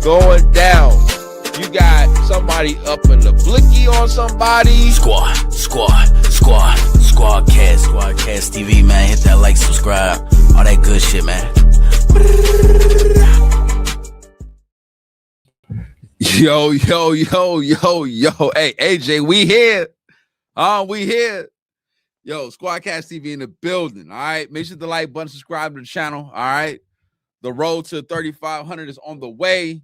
going down. You got somebody up in the blicky on somebody. Squadkast TV, man. Hit that like, subscribe, all that good shit, man. Yo. Hey, AJ, we here. We here. Yo, Squadkast TV in the building. All right. Make sure to like button, subscribe to the channel. All right. The road to 3,500 is on the way.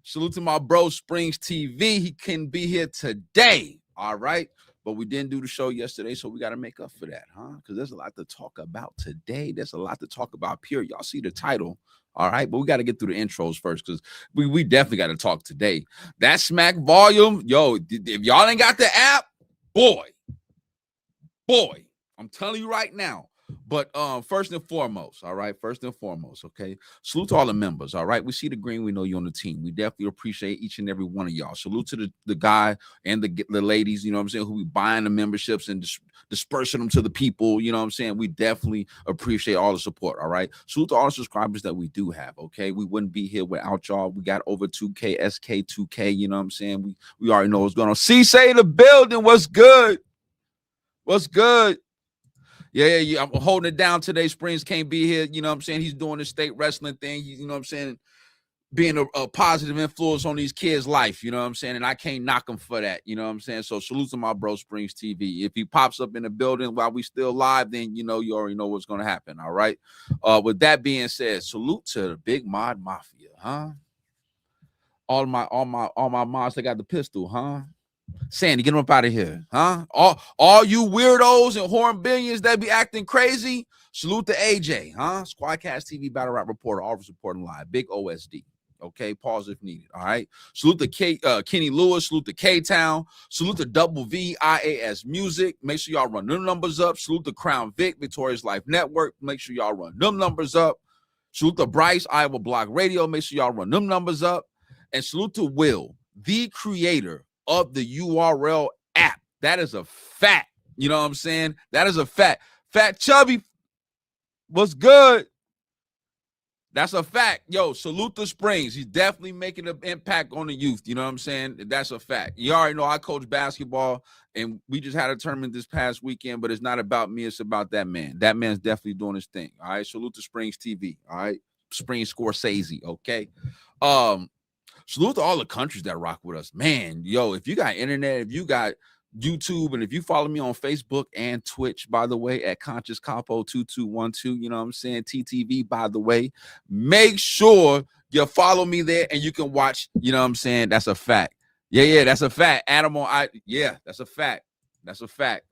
Salute to my bro, Springz TV. He can be here today. All right. But we didn't do the show yesterday, so we got to make up for that, huh? Because there's a lot to talk about today. There's a lot to talk about, period. Y'all see the title. All right. But we got to get through the intros first because we definitely got to talk today. That Smack volume. Yo, if y'all ain't got the app, boy, I'm telling you right now. But first and foremost, all right, okay, salute to all the members, all right. We see the green, we know you're on the team. We definitely appreciate each and every one of y'all. Salute to the guy and the ladies, you know what I'm saying, who be buying the memberships and dispersing them to the people, you know what I'm saying. We definitely appreciate all the support, all right. Salute to all the subscribers that we do have, okay. We wouldn't be here without y'all. We got over 2K, SK2K, you know what I'm saying. We already know what's going on. C-Say the building, what's good? What's good? Yeah, I'm holding it down today. Springz can't be here. You know what I'm saying? He's doing the state wrestling thing. You know what I'm saying? Being a positive influence on these kids' life. You know what I'm saying? And I can't knock him for that. You know what I'm saying? So salute to my bro, Springz TV. If he pops up in the building while we still live, then, you already know what's going to happen. All right. With that being said, salute to the Big Mod Mafia, huh? All my mods that got the pistol, huh? Sandy, get them up out of here, huh? All you weirdos and hornbillions that be acting crazy, salute to AJ, huh? Squadkast TV Battle Rap Reporter, always reporting live. Big OSD, okay? Pause if needed, all right? Salute to Kenny Lewis, salute to K-Town, salute to Double VIAS Music. Make sure y'all run them numbers up. Salute to Crown Vic, Victorious Life Network. Make sure y'all run them numbers up. Salute to Bryce, Iowa Block Radio. Make sure y'all run them numbers up. And salute to Will, the creator of the URL app. That is a fact. You know what I'm saying? That is a fact. Fat Chubby, what's good? That's a fact. Yo, salute to Springz. He's definitely making an impact on the youth. You know what I'm saying? That's a fact. You already know I coach basketball, and we just had a tournament this past weekend, but it's not about me. It's about that man. That man's definitely doing his thing. All right? Salute to Springz TV. All right? Springz Scorsese, okay? Salute to all the countries that rock with us. Man, yo, if you got internet, if you got YouTube, and if you follow me on Facebook and Twitch, by the way, at Conscious Capo 2212, you know what I'm saying? TTV, by the way, make sure you follow me there and you can watch, you know what I'm saying? That's a fact. Yeah, that's a fact. Animal, that's a fact. That's a fact.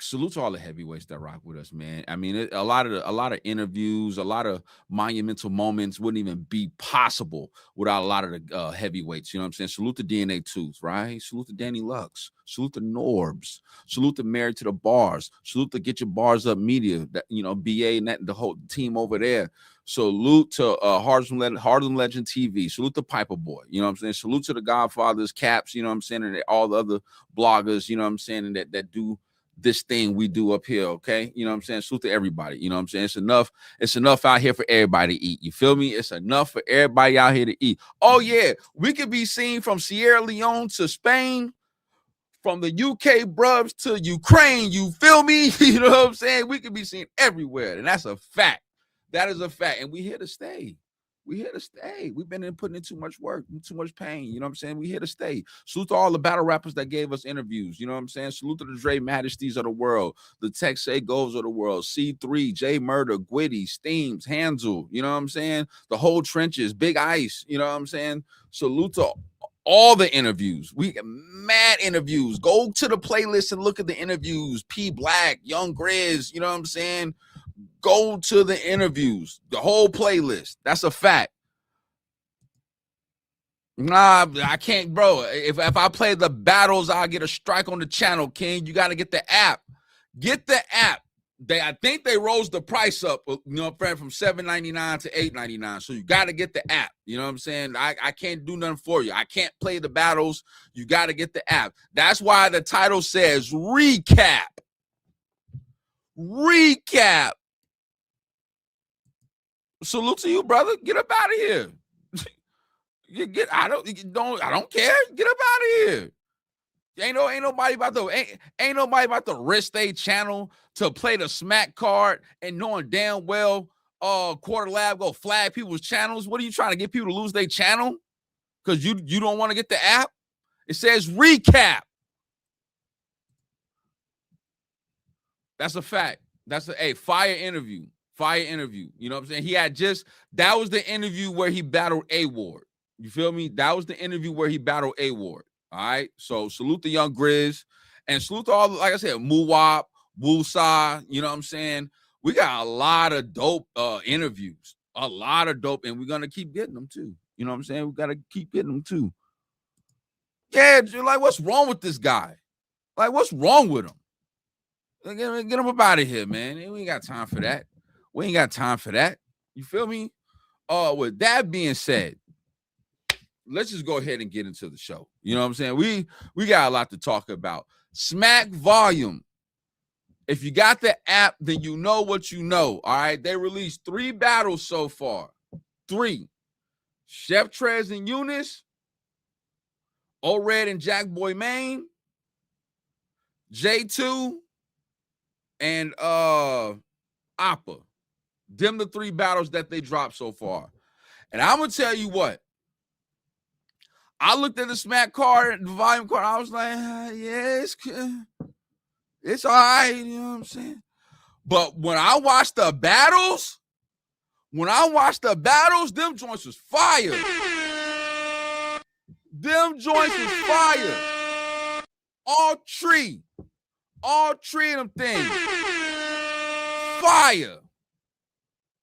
Salute to all the heavyweights that rock with us, man. I mean, a lot of interviews, a lot of monumental moments wouldn't even be possible without a lot of the heavyweights. You know what I'm saying? Salute to DNA Tooth, right? Salute to Danny Lux. Salute to Norbs. Salute to Married to the Bars. Salute to Get Your Bars Up Media. That, BA and the whole team over there. Salute to Harlem Legend TV. Salute to Piper Boy. You know what I'm saying? Salute to the Godfathers, Caps. You know what I'm saying? And all the other bloggers. You know what I'm saying? And that do this thing we do up here, okay? You know what I'm saying? Salute to everybody. You know what I'm saying? It's enough out here for everybody to eat. You feel me? It's enough for everybody out here to eat. Oh, yeah. We could be seen from Sierra Leone to Spain, from the UK brubs to Ukraine. You feel me? You know what I'm saying? We could be seen everywhere. And that's a fact. That is a fact. And we here to stay. We here to stay. We've been putting in too much work, too much pain. You know what I'm saying? We here to stay. Salute to all the battle rappers that gave us interviews. You know what I'm saying? Salute to the Dre Majesties of the world, the Texas Goals of the world, C3, J Murda, Gwitty, Steams, Hansel. You know what I'm saying? The whole trenches, Big Ice. You know what I'm saying? Salute to all the interviews. We get mad interviews. Go to the playlist and look at the interviews. P Black, Young Grizz. You know what I'm saying? Go to the interviews, the whole playlist. That's a fact. Nah, I can't, bro. If I play the battles, I'll get a strike on the channel, King. You got to get the app. Get the app. I think they rose the price up, from $7.99 to $8.99. So you got to get the app. You know what I'm saying? I can't do nothing for you. I can't play the battles. You got to get the app. That's why the title says recap. Recap. Salute to you, brother. Get up out of here. I don't care. Get up out of here. Ain't nobody about to risk their channel to play the smack card and knowing damn well Quarter Lab go flag people's channels. What are you trying to get people to lose their channel? Because you don't want to get the app? It says recap. That's a fact. That's a fire interview. Fire interview. You know what I'm saying? That was the interview where he battled A-Ward. You feel me? That was the interview where he battled A-Ward. All right. So salute the young Grizz and salute to all, like I said, Muwap, Wusa. You know what I'm saying? We got a lot of dope interviews. A lot of dope, and we're gonna keep getting them too. You know what I'm saying? We gotta keep getting them too. Yeah, like what's wrong with this guy? Like, what's wrong with him? Get him up out of here, man. We ain't got time for that. We ain't got time for that. You feel me? With that being said, let's just go ahead and get into the show. You know what I'm saying? We got a lot to talk about. Smack Volume. If you got the app, then you know what you know. All right. They released 3 battles so far. 3. Chef Trez and Eunice, O-Red and Jack Boy Maine, J2, and Appa. Them the 3 battles that they dropped so far. And I'm gonna tell you what. I looked at the smack card, the volume card. I was like, yeah, it's all right. You know what I'm saying? But when I watched the battles, them joints was fire. Them joints was fire. All three of them things. Fire.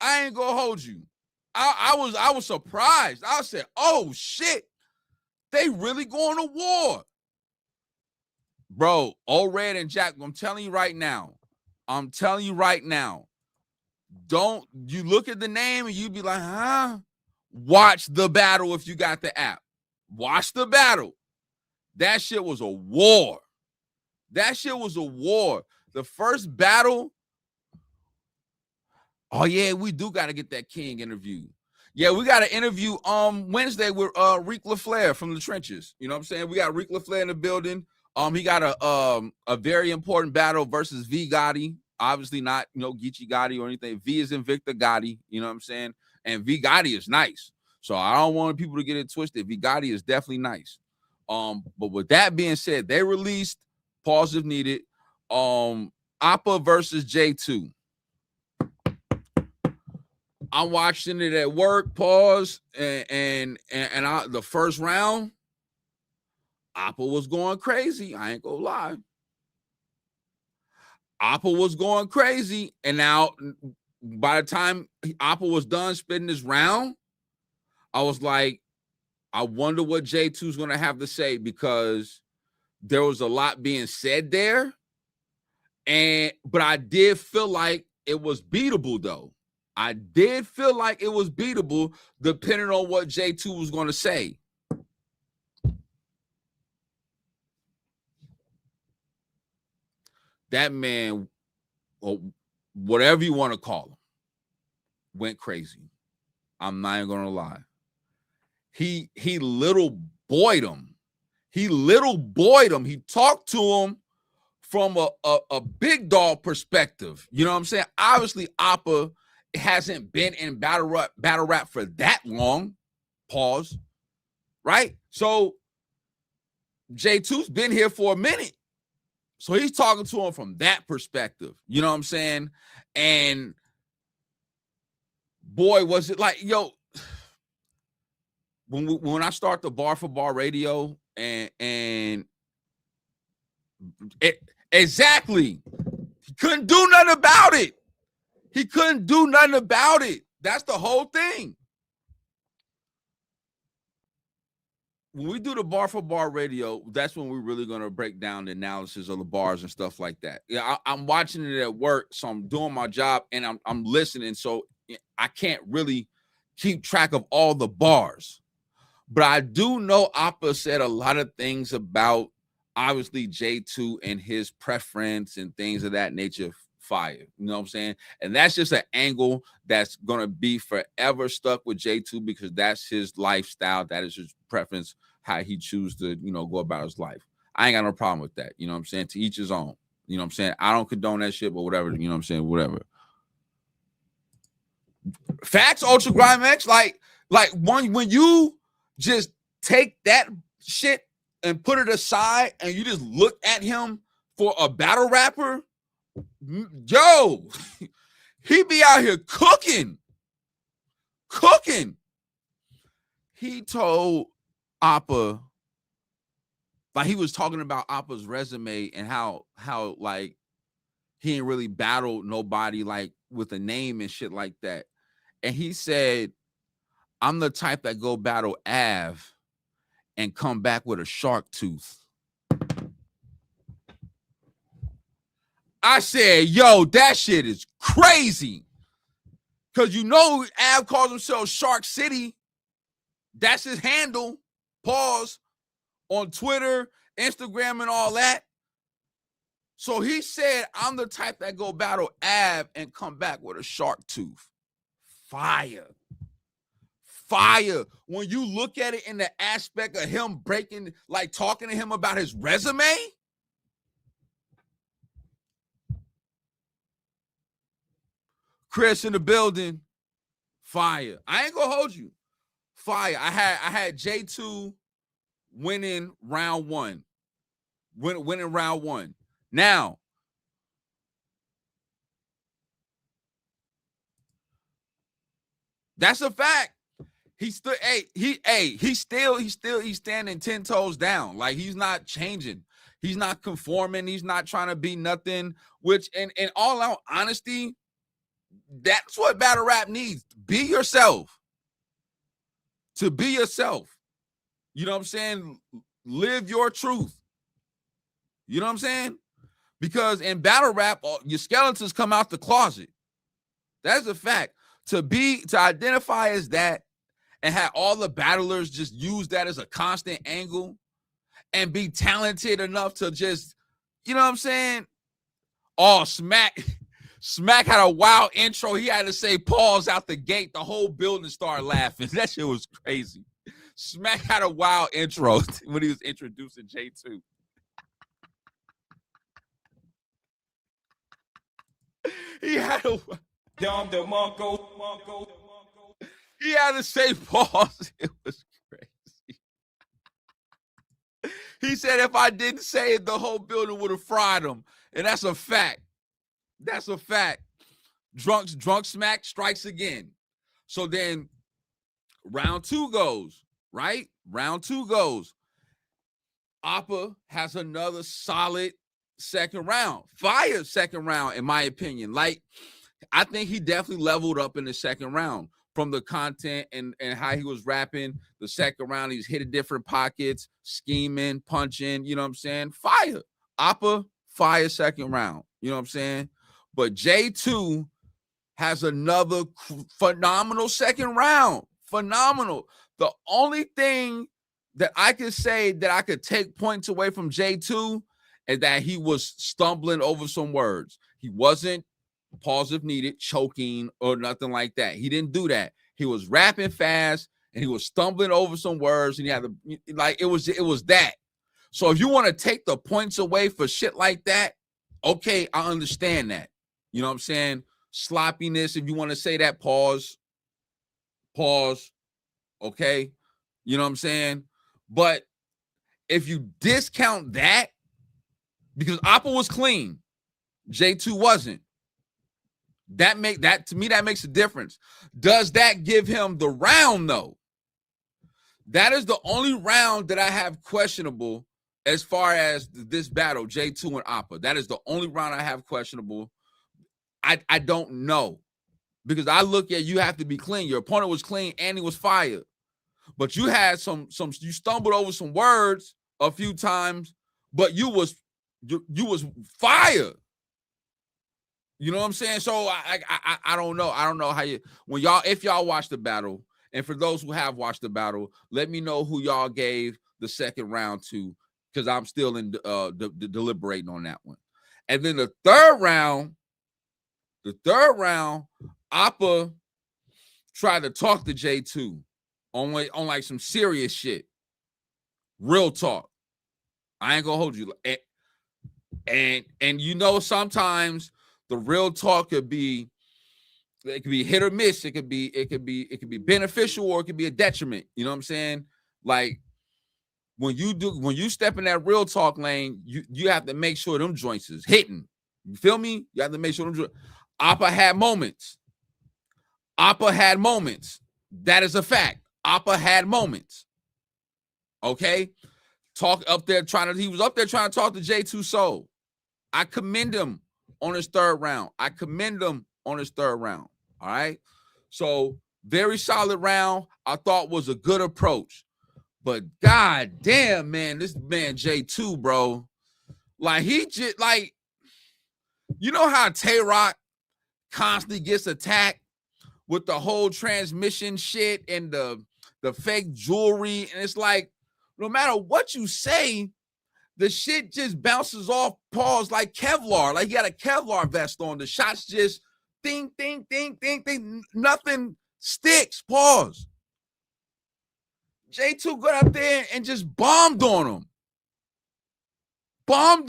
I ain't gonna hold you. I was surprised. I said, oh shit. They really going to war. Bro, O-Red and Jack, I'm telling you right now. Don't you look at the name and you be like, huh? Watch the battle if you got the app. Watch the battle. That shit was a war. The first battle. Oh, yeah, we do got to get that King interview. Yeah, we got an interview Wednesday with Reek LaFleur from the trenches. You know what I'm saying? We got Reek LaFleur in the building. He got a very important battle versus V Gotti. Obviously not, Geechee Gotti or anything. V is in Victor Gotti. You know what I'm saying? And V Gotti is nice. So I don't want people to get it twisted. V Gotti is definitely nice. But with that being said, they released, pause if needed, Appa versus J2. I'm watching it at work, pause, and the first round, Appa was going crazy. I ain't gonna lie. Appa was going crazy, and now by the time Appa was done spitting his round, I was like, I wonder what J2's gonna have to say, because there was a lot being said there, but I did feel like it was beatable though. I did feel like it was beatable depending on what J2 was going to say. That man, or whatever you want to call him, went crazy. I'm not even going to lie. He little boyed him. He talked to him from a big dog perspective. You know what I'm saying? Obviously, Appa hasn't been in battle rap for that long. Pause. Right? So J2's been here for a minute. So he's talking to him from that perspective. You know what I'm saying? And boy, was it like, when I start the Bar for Bar radio and exactly, he couldn't do nothing about it. That's the whole thing. When we do the Bar for Bar radio, that's when we're really going to break down the analysis of the bars and stuff like that. Yeah, I'm watching it at work, so I'm doing my job and I'm listening, so I can't really keep track of all the bars. But I do know Appa said a lot of things about, obviously, J2 and his preference and things of that nature fire. You know what I'm saying? And that's just an angle that's gonna be forever stuck with J2 because that's his lifestyle, that is his preference, how he chooses to, you know, go about his life. I ain't got no problem with that. You know what I'm saying? To each his own. You know what I'm saying? I don't condone that shit, but whatever. You know what I'm saying? Whatever. Facts, Ultra Grimex. Like when you just take that shit and put it aside and you just look at him for a battle rapper, yo, he be out here cooking. He told Oppa, like he was talking about Oppa's resume and how like he ain't really battled nobody like with a name and shit like that. And he said, I'm the type that go battle Av and come back with a shark tooth. I said, yo, that shit is crazy. Because you know Av calls himself Shark City. That's his handle. Pause. On Twitter, Instagram, and all that. So he said, I'm the type that go battle Av and come back with a shark tooth. Fire. When you look at it in the aspect of him breaking, like talking to him about his resume. Chris in the building. Fire. I ain't gonna hold you. Fire. I had J2 winning round one. Winning round one. Now, that's a fact. He's standing 10 toes down. Like he's not changing. He's not conforming. He's not trying to be nothing. Which, in all out honesty, that's what battle rap needs. Be yourself. To be yourself. You know what I'm saying? Live your truth. You know what I'm saying? Because in battle rap, your skeletons come out the closet. That's a fact. To identify as that and have all the battlers just use that as a constant angle and be talented enough to just, you know what I'm saying? Oh, Smack had a wild intro. He had to say pause out the gate. The whole building started laughing. That shit was crazy. Smack had a wild intro when he was introducing J2. He had to say pause. It was crazy. He said if I didn't say it, the whole building would have fried him. And that's a fact. That's a fact. Drunk Smack strikes again. So then round two goes, right? Round two goes. Oppa has another solid second round. Fire second round, in my opinion. Like, I think he definitely leveled up in the second round from the content and how he was rapping. The second round, he's hitting different pockets, scheming, punching, you know what I'm saying? Fire. Oppa, fire second round. You know what I'm saying? But J2 has another phenomenal second round. Phenomenal. The only thing that I could say that I could take points away from J2 is that he was stumbling over some words. He wasn't, pause if needed, choking or nothing like that. He didn't do that. He was rapping fast and he was stumbling over some words and he had to, like, it was that. So if you want to take the points away for shit like that, okay, I understand that. You know what I'm saying? Sloppiness, if you want to say that, pause. Okay? You know what I'm saying? But if you discount that, because Oppa was clean, J2 wasn't. That to me, that makes a difference. Does that give him the round though? That is the only round that I have questionable as far as this battle, J2 and Oppa. That is the only round I have questionable. I don't know. Because I look at, you have to be clean. Your opponent was clean and he was fired. But you had you stumbled over some words a few times, but you was fired. You know what I'm saying? So I don't know. I don't know how you, if y'all watch the battle, and for those who have watched the battle, let me know who y'all gave the second round to, because I'm still in deliberating on that one. And then the third round, The third round, Oppa tried to talk to J2 on like some serious shit. Real talk. I ain't gonna hold you. And you know, sometimes the real talk could be hit or miss. It could be beneficial or it could be a detriment. You know what I'm saying? Like when you step in that real talk lane, you have to make sure them joints is hitting. You feel me? You have to make sure them joints. Oppa had moments. That is a fact. Oppa had moments. Okay? He was up there trying to talk to J2 Soul. I commend him on his third round. All right. So very solid round. I thought was a good approach. But god damn, man, this man J2, bro. Like he just like, you know how Tay-Rock constantly gets attacked with the whole transmission shit and the fake jewelry. And it's like, no matter what you say, the shit just bounces off Paul's like Kevlar. Like he got a Kevlar vest on. The shots just ding, ding, ding, ding, ding. Nothing sticks. Pause. J2 got up there and just bombed on him. I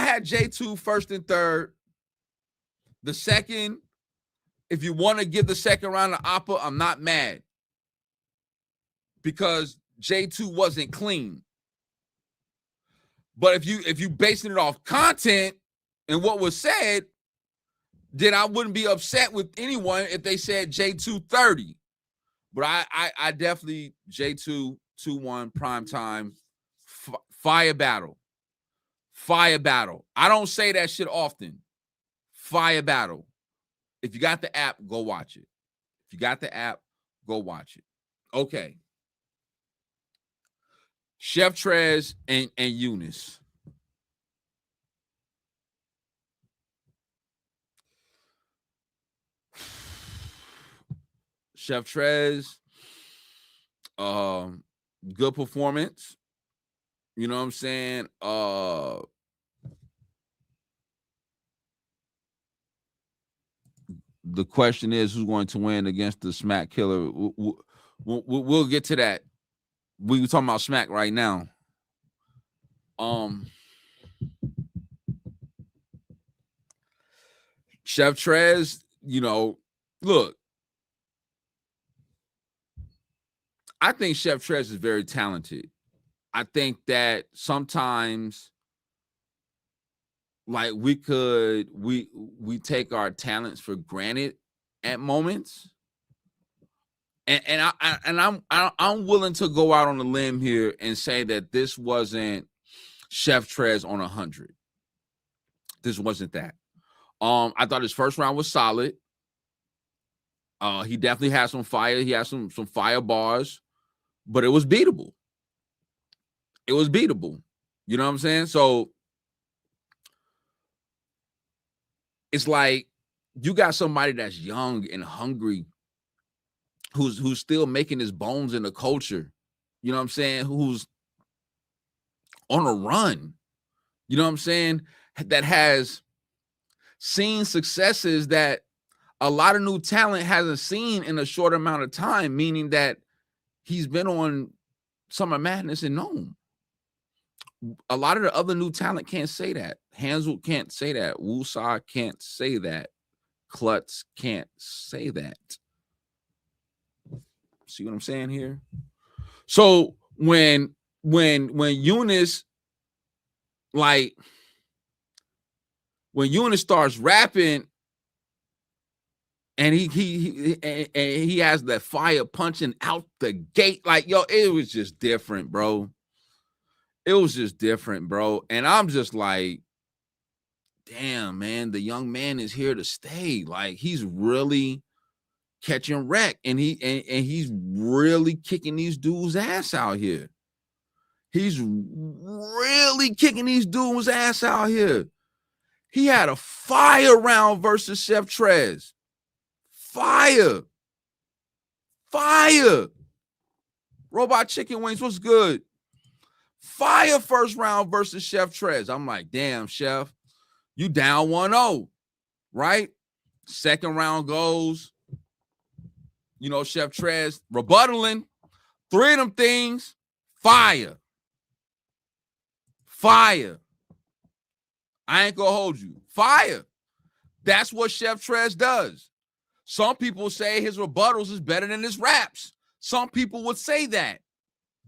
had J2 first and third. The second, if you want to give the second round to Oppa, I'm not mad. Because J2 wasn't clean. But if you basing it off content and what was said, then I wouldn't be upset with anyone if they said J2 30. But I definitely J2 2-1 prime time fire battle. I don't say that shit often. Fire battle. If you got the app, go watch it. Okay. Chef Trez and Eunice. Chef Trez, good performance. You know what I'm saying? The question is who's going to win against the Smack Killer. We'll get to that. We were talking about Smack right now. Chef Trez, you know, look, I think Chef Trez is very talented. I think that sometimes, like, we take our talents for granted at moments. And I'm willing to go out on a limb here and say that this wasn't Chef Trez on 100. This wasn't that. I thought his first round was solid. He definitely had some fire. He had some fire bars, but it was beatable. You know what I'm saying? So it's like you got somebody that's young and hungry, who's still making his bones in the culture. You know what I'm saying? Who's on a run. You know what I'm saying? That has seen successes that a lot of new talent hasn't seen in a short amount of time, meaning that he's been on Summer Madness and known. A lot of the other new talent can't say that. Hansel can't say that. Wusa can't say that. Klutz can't say that. See what I'm saying here? So when Eunice, like, when Eunice starts rapping and he has that fire punching out the gate, like, yo, it was just different, bro. And I'm just like, damn, man, the young man is here to stay. Like, he's really catching wreck, and he's really kicking these dudes' ass out here. He had a fire round versus Chef Trez. Fire. Robot Chicken Wings was good. Fire first round versus Chef Trez. I'm like, damn, Chef, You down 1-0, right? Second round goes. You know, Chef Trez rebuttaling. 3 of them things, fire. Fire. I ain't gonna hold you. Fire. That's what Chef Trez does. Some people say his rebuttals is better than his raps. Some people would say that.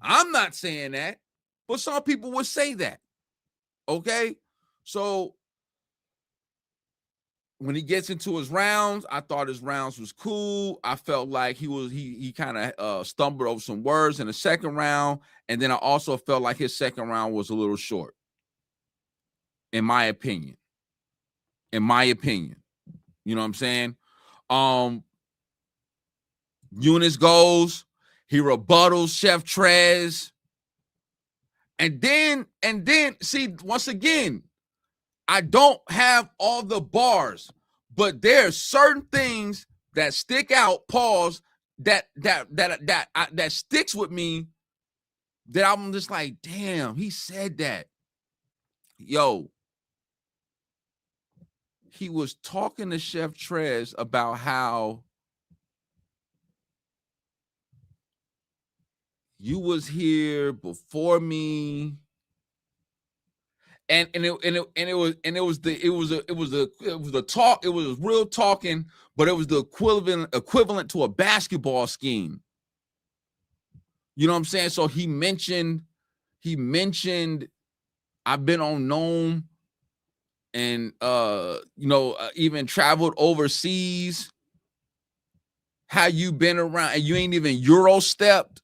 I'm not saying that, but some people would say that. Okay? So when he gets into his rounds, I thought his rounds was cool. I felt like he kind of stumbled over some words in the second round, and then I also felt like his second round was a little short, in my opinion. You know what I'm saying? Eunice goes, he rebuttals Chef Trez, and then see, once again, I don't have all the bars, but there's certain things that stick out, pause, that sticks with me, that I'm just like, damn, he said that. Yo, he was talking to Chef Trez about how you was here before me. And it was real talking, but it was the equivalent to a basketball scheme. You know what I'm saying? So he mentioned I've been on Nome and even traveled overseas. How you been around and you ain't even Euro stepped?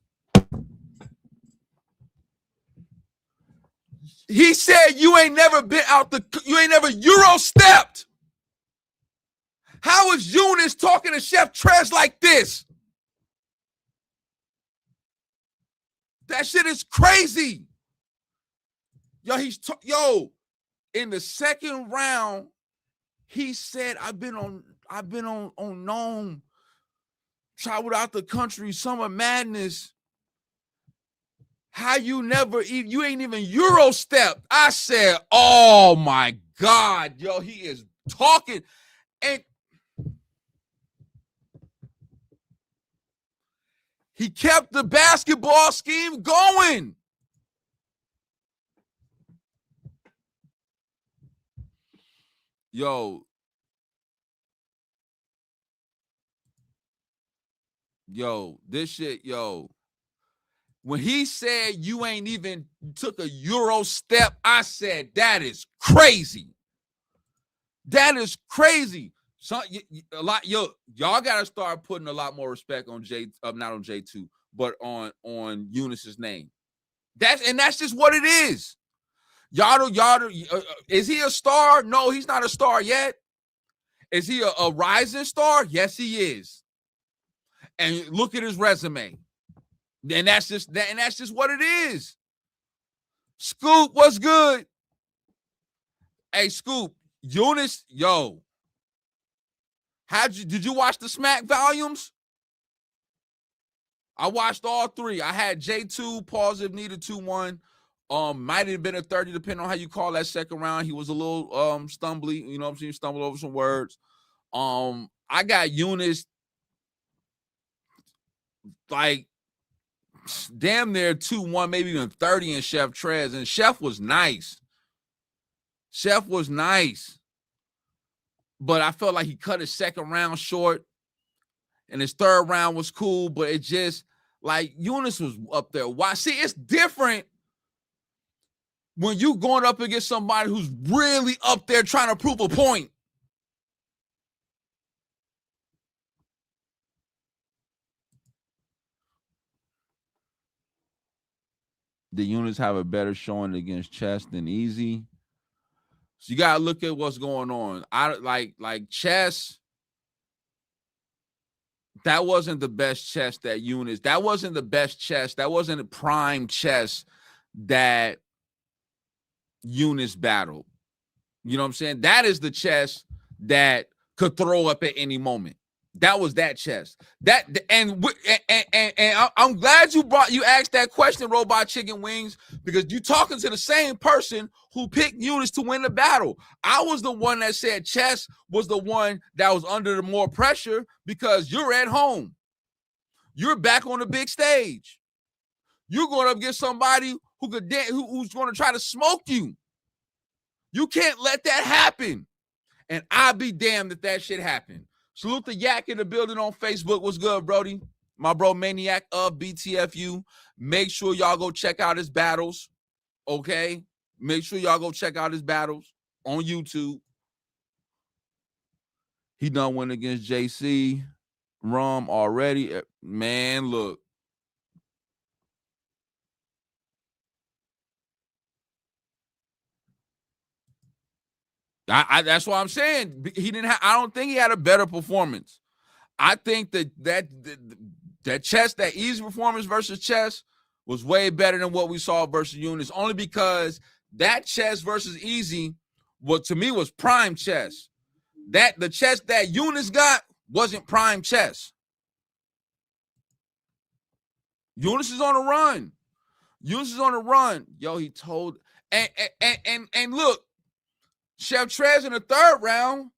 He said you ain't never Euro stepped. How is Eunice talking to Chef Trez like this? That shit is crazy. Yo, in the second round, he said, I've been on Nome, traveled out the country, Summer Madness. How you ain't even Euro stepped? I said, oh my God, yo, he is talking. And he kept the basketball scheme going. Yo, this shit, when he said you ain't even took a Euro step, I said, that is crazy. That is crazy. So y'all gotta start putting a lot more respect on not on J2, but on Eunice's name. That's just what it is. Is he a star? No, he's not a star yet. Is he a rising star? Yes, he is. And look at his resume. And that's just what it is. Scoop, what's good? Hey, Scoop, Eunice, yo. Did you watch the Smack volumes? I watched all 3. I had J2, pause if needed, 2-1. Might have been a 30, depending on how you call that second round. He was a little stumbly, you know what I'm saying? Stumbled over some words. I got Eunice like damn near 2-1, maybe even 30 in Chef Trez. And Chef was nice. But I felt like he cut his second round short. And his third round was cool, but it just, like, Eunice was up there. Why? See, it's different when you going up against somebody who's really up there trying to prove a point. The Eunice have a better showing against Chess than Easy. So you got to look at what's going on. I like Chess. That wasn't the best chess that Eunice. That wasn't the best chess. That wasn't a prime chess that Eunice battled. You know what I'm saying? That is the chess that could throw up at any moment. That was that chest. I'm glad you asked that question, Robot Chicken Wings, because you talking to the same person who picked Eunice to win the battle. I was the one that said Chess was the one that was under the more pressure because you're at home. You're back on the big stage. You're going up against somebody who's going to try to smoke you. You can't let that happen. And I'll be damned if that shit happened. Salute the Yak in the building on Facebook. What's good, Brody? My bro, Maniac of BTFU. Make sure y'all go check out his battles, okay? Make sure y'all go check out his battles on YouTube. He done win against JC Rum already. Man, look. That's what I'm saying. He didn't have. I don't think he had a better performance. I think that Chess, that easy performance versus Chess was way better than what we saw versus Eunice. Only because that Chess versus easy, what to me was prime Chess. The Chess that Eunice got wasn't prime Chess. Eunice is on a run. Eunice is on a run. Yo, he told and look. Chef Trez in the third round,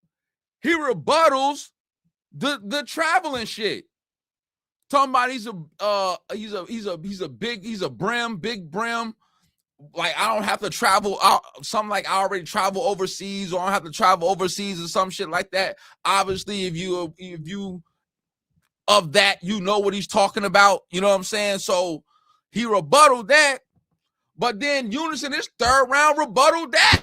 he rebuttals the traveling shit. Talking about he's a big brim. Like I don't have to travel out. Something like I already travel overseas, or I don't have to travel overseas or some shit like that. Obviously, if you of that, you know what he's talking about. You know what I'm saying? So he rebutted that, but then Eunice in his third round rebutted that.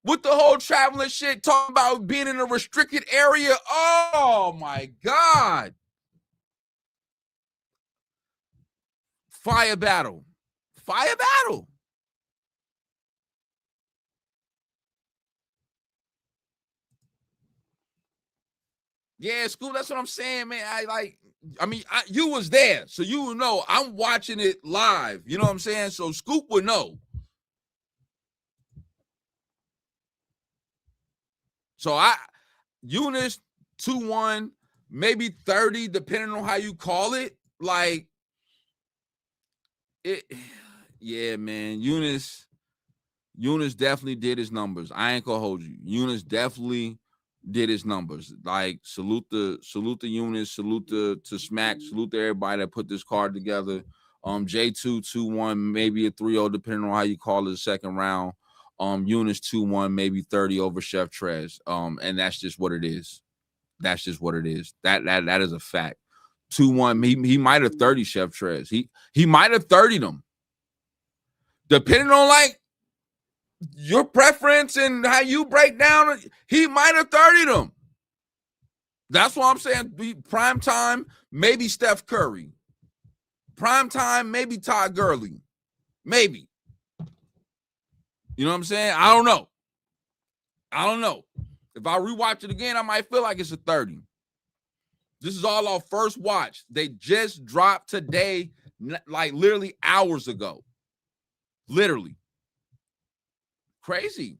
With the whole traveling shit, talking about being in a restricted area. Oh, my God. Fire battle. Fire battle. Yeah, Scoop, that's what I'm saying, man. You was there, so you would know. I'm watching it live. You know what I'm saying? So Scoop would know. So Eunice 2-1, maybe 30, depending on how you call it. Like it, yeah, man. Eunice definitely did his numbers. I ain't gonna hold you. Eunice definitely did his numbers. Like salute the Eunice, salute to Smack, salute to everybody that put this card together. J2 2-1, maybe a 3-0, depending on how you call it, the second round. Eunice 2-1, maybe 30 over Chef Trez. And that's just what it is. That's just what it is. That is a fact. 2-1. He might have 30 Chef Trez. He might have 30 them. Depending on like your preference and how you break down, he might have 30 them. That's what I'm saying. Prime time, maybe Steph Curry. Prime time, maybe Todd Gurley. Maybe. You know what I'm saying? I don't know. If I rewatch it again, I might feel like it's a 30. This is all our first watch. They just dropped today, like literally hours ago. Literally. Crazy.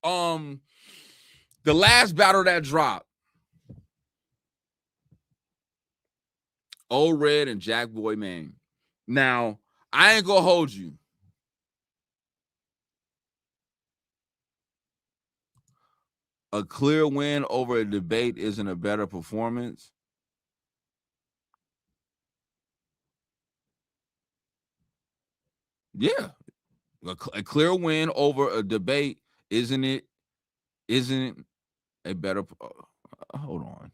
The last battle that dropped. Old Red and Jack Boy Man. Now, I ain't gonna hold you. A clear win over a debate isn't a better performance. Yeah. A clear win over a debate isn't a better hold on.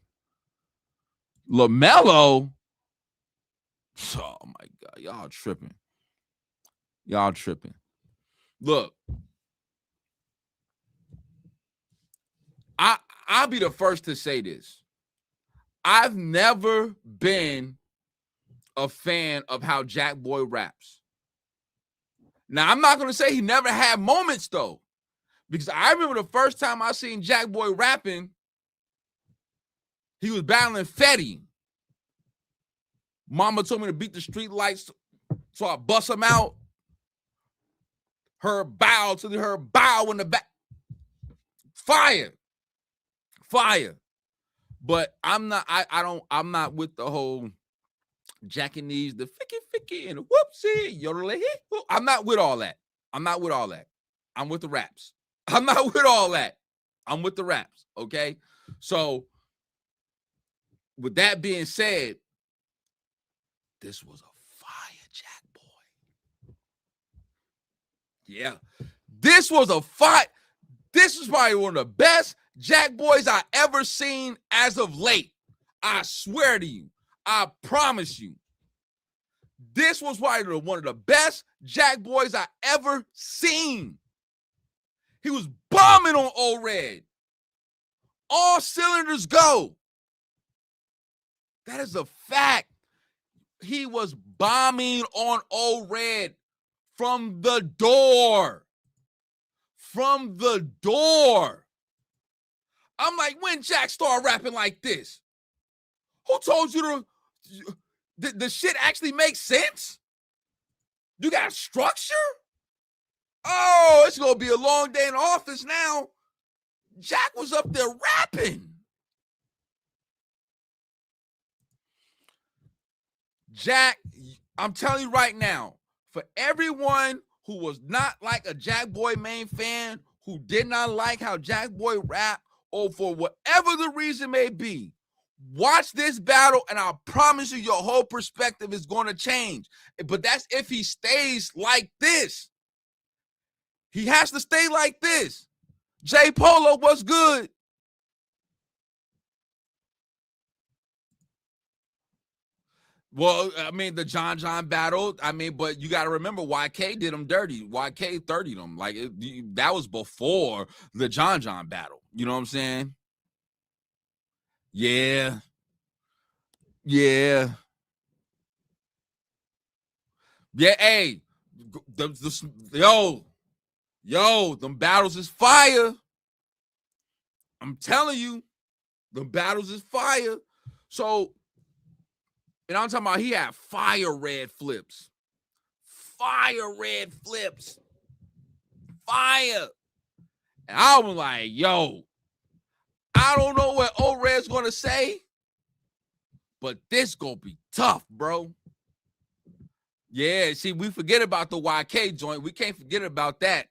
LaMelo. Oh my God. Y'all tripping. Look. I'll be the first to say this. I've never been a fan of how Jack Boy raps. Now, I'm not going to say he never had moments, though, because I remember the first time I seen Jack Boy rapping, he was battling Fetty. Mama told me to beat the street lights, so I bust him out. Her bow in the back. Fire. But I'm not. I'm not with the whole jacking these, the ficky and the whoopsie, yodeling. I'm not with all that. I'm not with all that. I'm with the raps. I'm not with all that. I'm with the raps. Okay. So, with that being said, this was a fire Jack Boy. Yeah. This was a fight. This is probably one of the best Jack Boys I ever seen as of late. I swear to you. I promise you. This was probably one of the best Jack Boys I ever seen. He was bombing on Old Red. All cylinders go. That is a fact. He was bombing on Old Red from the door. From the door. I'm like, when Jack started rapping like this? Who told you the shit actually makes sense? You got structure? Oh, it's going to be a long day in the office now. Jack was up there rapping. Jack, I'm telling you right now, for everyone who was not like a Jack Boy main fan, who did not like how Jack Boy rap, or for whatever the reason may be, watch this battle, and I promise you your whole perspective is going to change. But that's if he stays like this. He has to stay like this. J Polo, what's good? Well, I mean, the John battle, I mean, but you got to remember YK did him dirty. YK 30'd him. Like, that was before the John battle. You know what I'm saying? Yeah. Yeah. Yeah, hey. Yo, them battles is fire. I'm telling you, them battles is fire. So, and I'm talking about he had fire red flips. Fire red flips. Fire. And I was like, yo, I don't know what Old Red's going to say, but this going to be tough, bro. Yeah, see, we forget about the YK joint. We can't forget about that.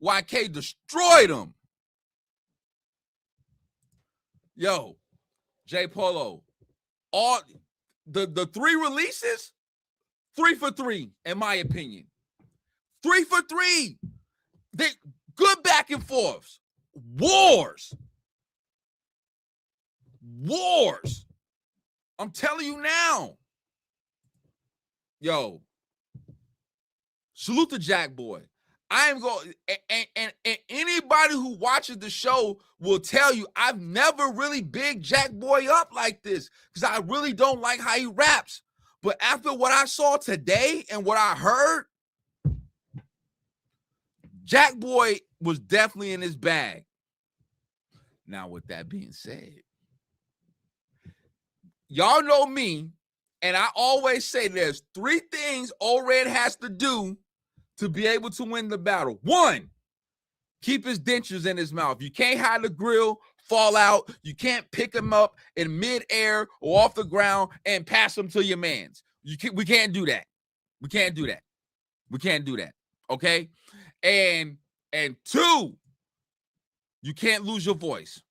YK destroyed him. Yo, J Polo, all the 3 releases, 3 for 3, in my opinion. 3 for 3. They good back and forths. Wars. I'm telling you now. Yo, salute to Jack Boy. I am going, and anybody who watches the show will tell you I've never really big Jack Boy up like this because I really don't like how he raps. But after what I saw today and what I heard, Jack Boy was definitely in his bag. Now, with that being said, y'all know me, and I always say there's 3 things Old Red has to do to be able to win the battle. 1, keep his dentures in his mouth. You can't hide the grill, fall out. You can't pick him up in midair or off the ground and pass him to your mans. We can't do that. We can't do that. Okay? And 2, you can't lose your voice.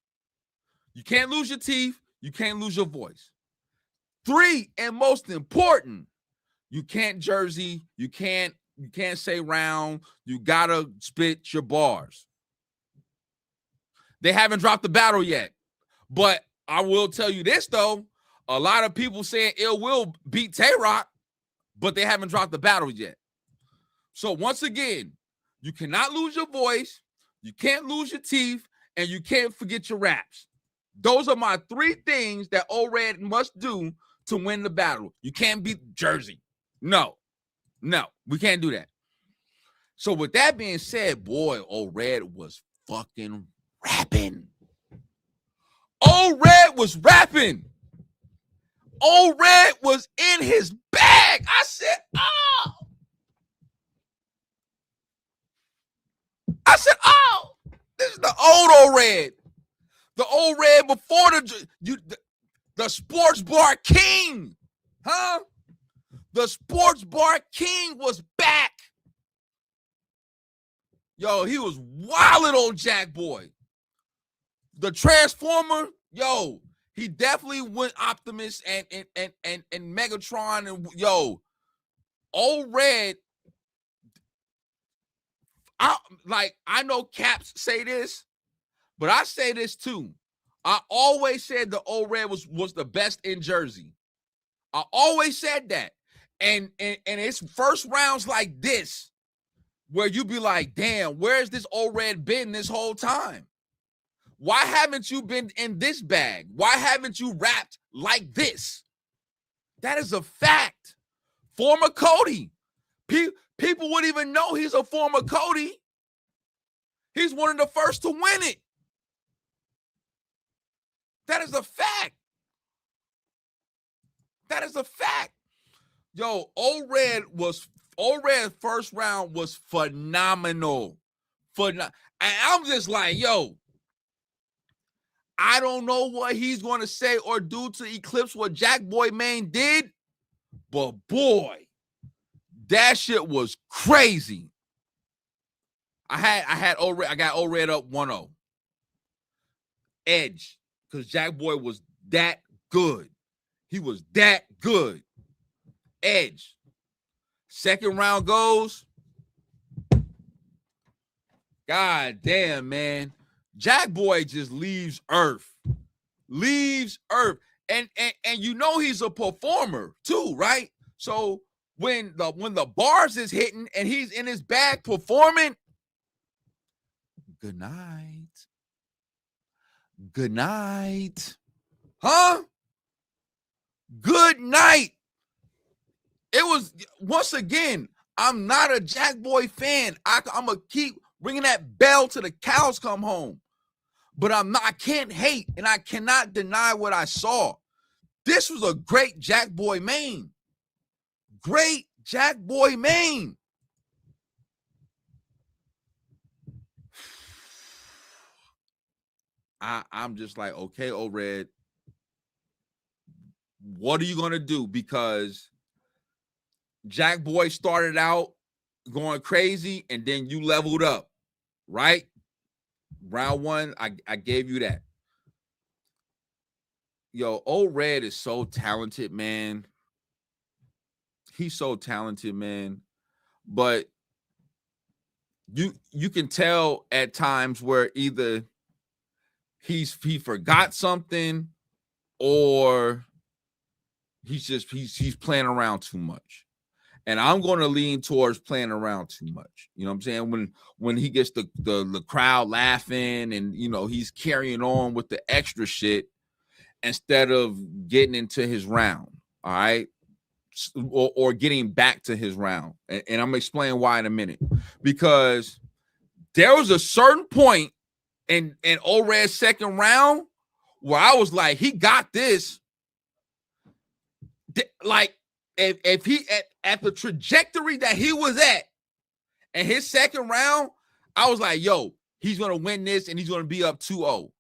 You can't lose your teeth. You can't lose your voice. 3, and most important, you can't jersey. You can't say round. You gotta spit your bars. They haven't dropped the battle yet. But I will tell you this, though. A lot of people saying Ill Will beat Tay-Rock, but they haven't dropped the battle yet. So once again, you cannot lose your voice, you can't lose your teeth, and you can't forget your raps. Those are my 3 things that Old Red must do to win the battle. You can't beat Jersey. No, we can't do that. So with that being said, boy, Old Red was fucking rapping. Old Red was rapping. Old Red was in his bag. I said, oh, this is the old Red. The old red before the sports bar king, huh? The sports bar king was back. Yo, he was wilding on Jack Boy. The Transformer, yo, he definitely went Optimus and Megatron and yo, old red. I know Caps say this, but I say this too. I always said the old red was the best in Jersey. I always said that. And it's first rounds like this where you be like, damn, where's this old red been this whole time? Why haven't you been in this bag? Why haven't you rapped like this? That is a fact. Former Cody. People wouldn't even know he's a former Cody. He's one of the first to win it. That is a fact. That is a fact. Yo, Old Red first round was phenomenal. And I'm just like, yo, I don't know what he's going to say or do to eclipse what Jack Boy Maine did, but boy, that shit was crazy. I got Old Red up 1-0. Edge, because Jack Boy was that good. He was that good. Edge. Second round goes. God damn, man. Jack Boy just leaves Earth. Leaves Earth. And you know he's a performer too, right? So when the bars is hitting and he's in his bag performing, good night. Good night. Huh? Good night. It was, once again, I'm not a Jack Boy fan. I'm going to keep ringing that bell till the cows come home. But I can't hate, and I cannot deny what I saw. This was a great Jack Boy Maine. Great Jack Boy Maine. I'm just like, okay, Old Red, what are you going to do? Because Jack Boy started out going crazy, and then you leveled up, right? Round one, I gave you that. Yo, Old Red is so talented, man. He's so talented, man. But you can tell at times where either he forgot something or he's playing around too much. And I'm going to lean towards playing around too much. You know what I'm saying? When he gets the crowd laughing and, you know, he's carrying on with the extra shit instead of getting into his round, all right? Or getting back to his round. And I'm going to explain why in a minute. Because there was a certain point in Old Red's second round where I was like, he got this. Like, if he at the trajectory that he was at in his second round, I was like, yo, he's going to win this and he's going to be up 2-0.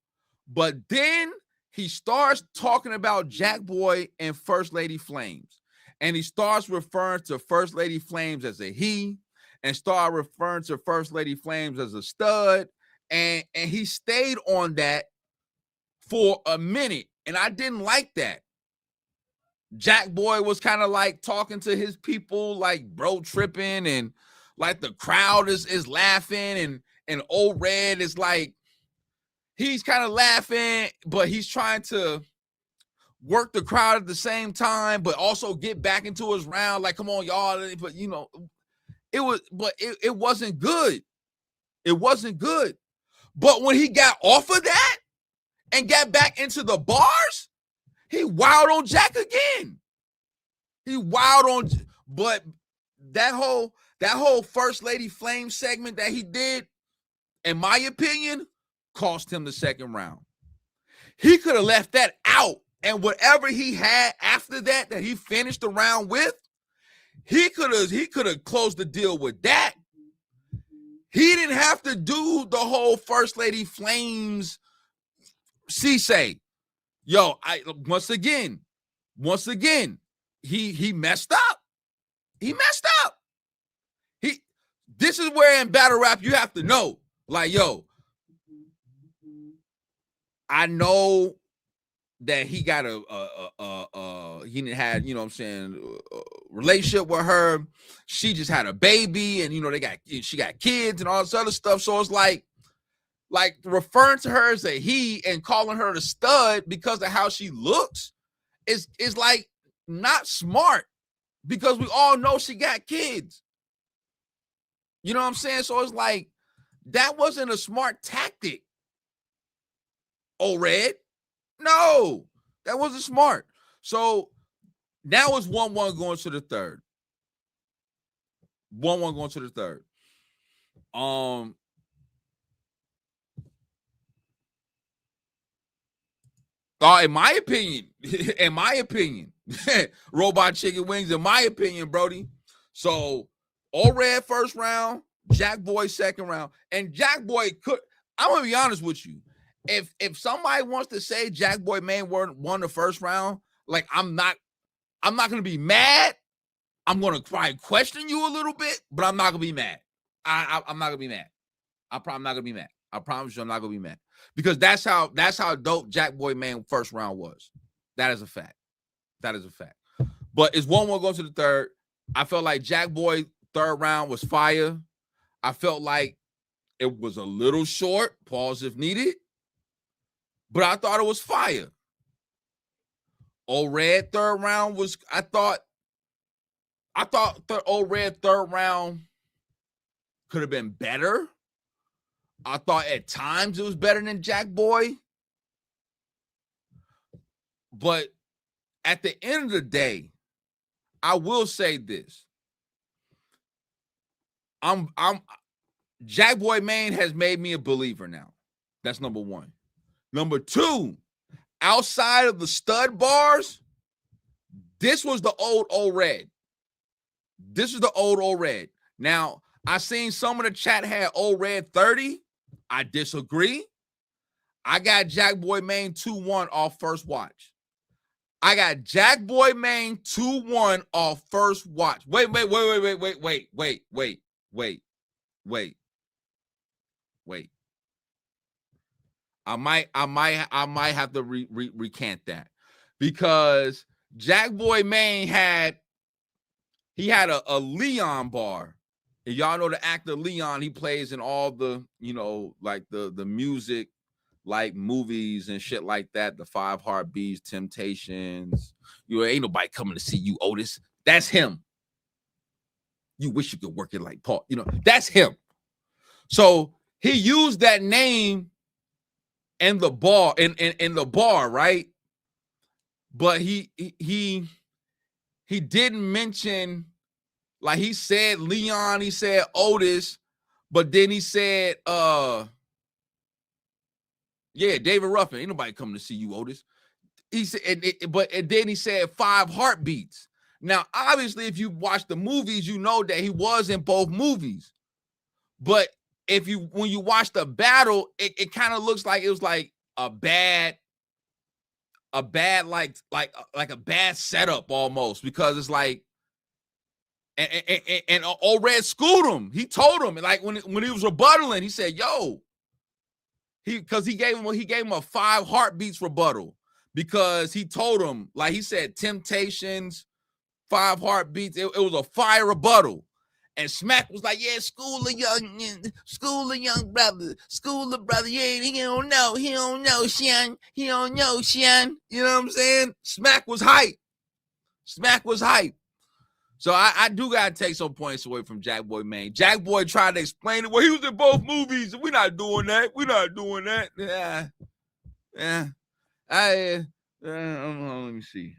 But then he starts talking about Jack Boy and First Lady Flames. And he starts referring to First Lady Flames as a he and start referring to First Lady Flames as a stud. And he stayed on that for a minute. And I didn't like that. Jack Boy was kind of like talking to his people, like bro tripping, and like the crowd is laughing, and Old Red is like, he's kind of laughing, but he's trying to work the crowd at the same time, but also get back into his round. Like, come on, y'all. But you know, it wasn't good. It wasn't good. But when he got off of that and got back into the bars, he wild on Jack again. He wild on, but that whole First Lady Flame segment that he did, in my opinion, cost him the second round. He could have left that out, and whatever he had after that he finished the round with, he could have closed the deal with that. He didn't have to do the whole First Lady Flames Cisse, yo, once again, he messed up. He messed up. This is where in battle rap you have to know, like, yo, I know that he got he didn't have, you know what I'm saying, a relationship with her. She just had a baby, and you know she got kids and all this other stuff. So it's like referring to her as a he and calling her the stud because of how she looks is like not smart, because we all know she got kids. You know what I'm saying? So it's like, that wasn't a smart tactic. Red. No, that wasn't smart. So now it's 1-1 going to the third. 1-1 going to the third. In my opinion, Robot Chicken Wings, in my opinion, Brody. So Red first round, Jack Boy second round. And Jack Boy I'm gonna be honest with you. If somebody wants to say Jack Boy Main won the first round, like, I'm not gonna be mad. I'm gonna probably question you a little bit, but I'm not gonna be mad. I'm not gonna be mad. I'm not gonna be mad. I promise you, I'm not gonna be mad, because that's how dope Jack Boy Main first round was. That is a fact. That is a fact. But it's 1-1 going to the third. I felt like Jack Boy third round was fire. I felt like it was a little short, pause if needed, but I thought it was fire. Red third round was, I thought the Red third round could have been better. I thought at times it was better than Jack Boy. But at the end of the day, I will say this. Jack Boy Main has made me a believer now. That's number one. Number two, outside of the stud bars, this was the old Red. This is the old Red. Now, I seen some of the chat had Red 30. I disagree. I got Jack Boy Main 2-1 off first watch. I got Jack Boy Main 2-1 off first watch. Wait. I might have to recant that, because Jack Boy Main had a Leon bar. And y'all know the actor Leon, he plays in all the, you know, like the music, like movies and shit like that. The 5 Heartbeats, Temptations. You ain't nobody coming to see you, Otis. That's him. You wish you could work it like Paul. You know, that's him. So he used that name in the bar, in the bar, right? But he didn't mention. Like, he said Leon, he said Otis, but then he said, David Ruffin. Ain't nobody coming to see you, Otis. He said, and then he said 5 Heartbeats. Now, obviously, if you watch the movies, you know that he was in both movies. But when you watch the battle, it kind of looks like it was like a bad like a bad setup almost, because it's like. And Red schooled him. He told him, like, when he was rebuttaling, he said, "Yo," because he gave him a 5 Heartbeats rebuttal, because he told him, like, he said Temptations, 5 Heartbeats. It was a fire rebuttal, and Smack was like, "Yeah, school the young brother, school the brother. Yeah, he don't know, Sean. He don't know, Sean." You know what I'm saying? Smack was hype. So I do got to take some points away from Jack Boy Main. Jack Boy tried to explain it. Well, he was in both movies. We're not doing that. Yeah. Let me see.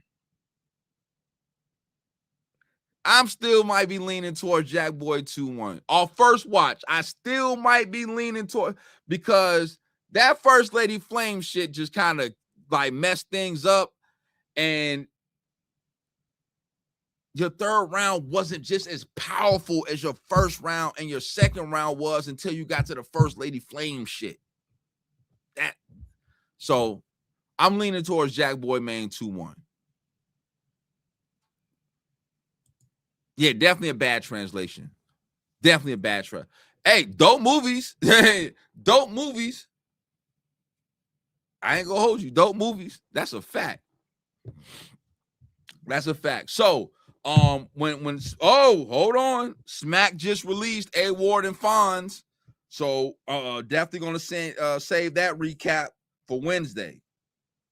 I'm still might be leaning towards Jack Boy 2-1. Off first watch, I still might be leaning toward, because that First Lady Flame shit just kind of like messed things up, and your third round wasn't just as powerful as your first round, and your second round was, until you got to the First Lady Flame shit. So I'm leaning towards Jack Boy Main 2-1. Yeah, definitely a bad translation. Definitely a bad try. Hey, dope movies. Dope movies. I ain't gonna hold you. Dope movies. That's a fact. That's a fact. So, when hold on, Smack just released A Ward and Fonz. So, definitely gonna save that recap for Wednesday.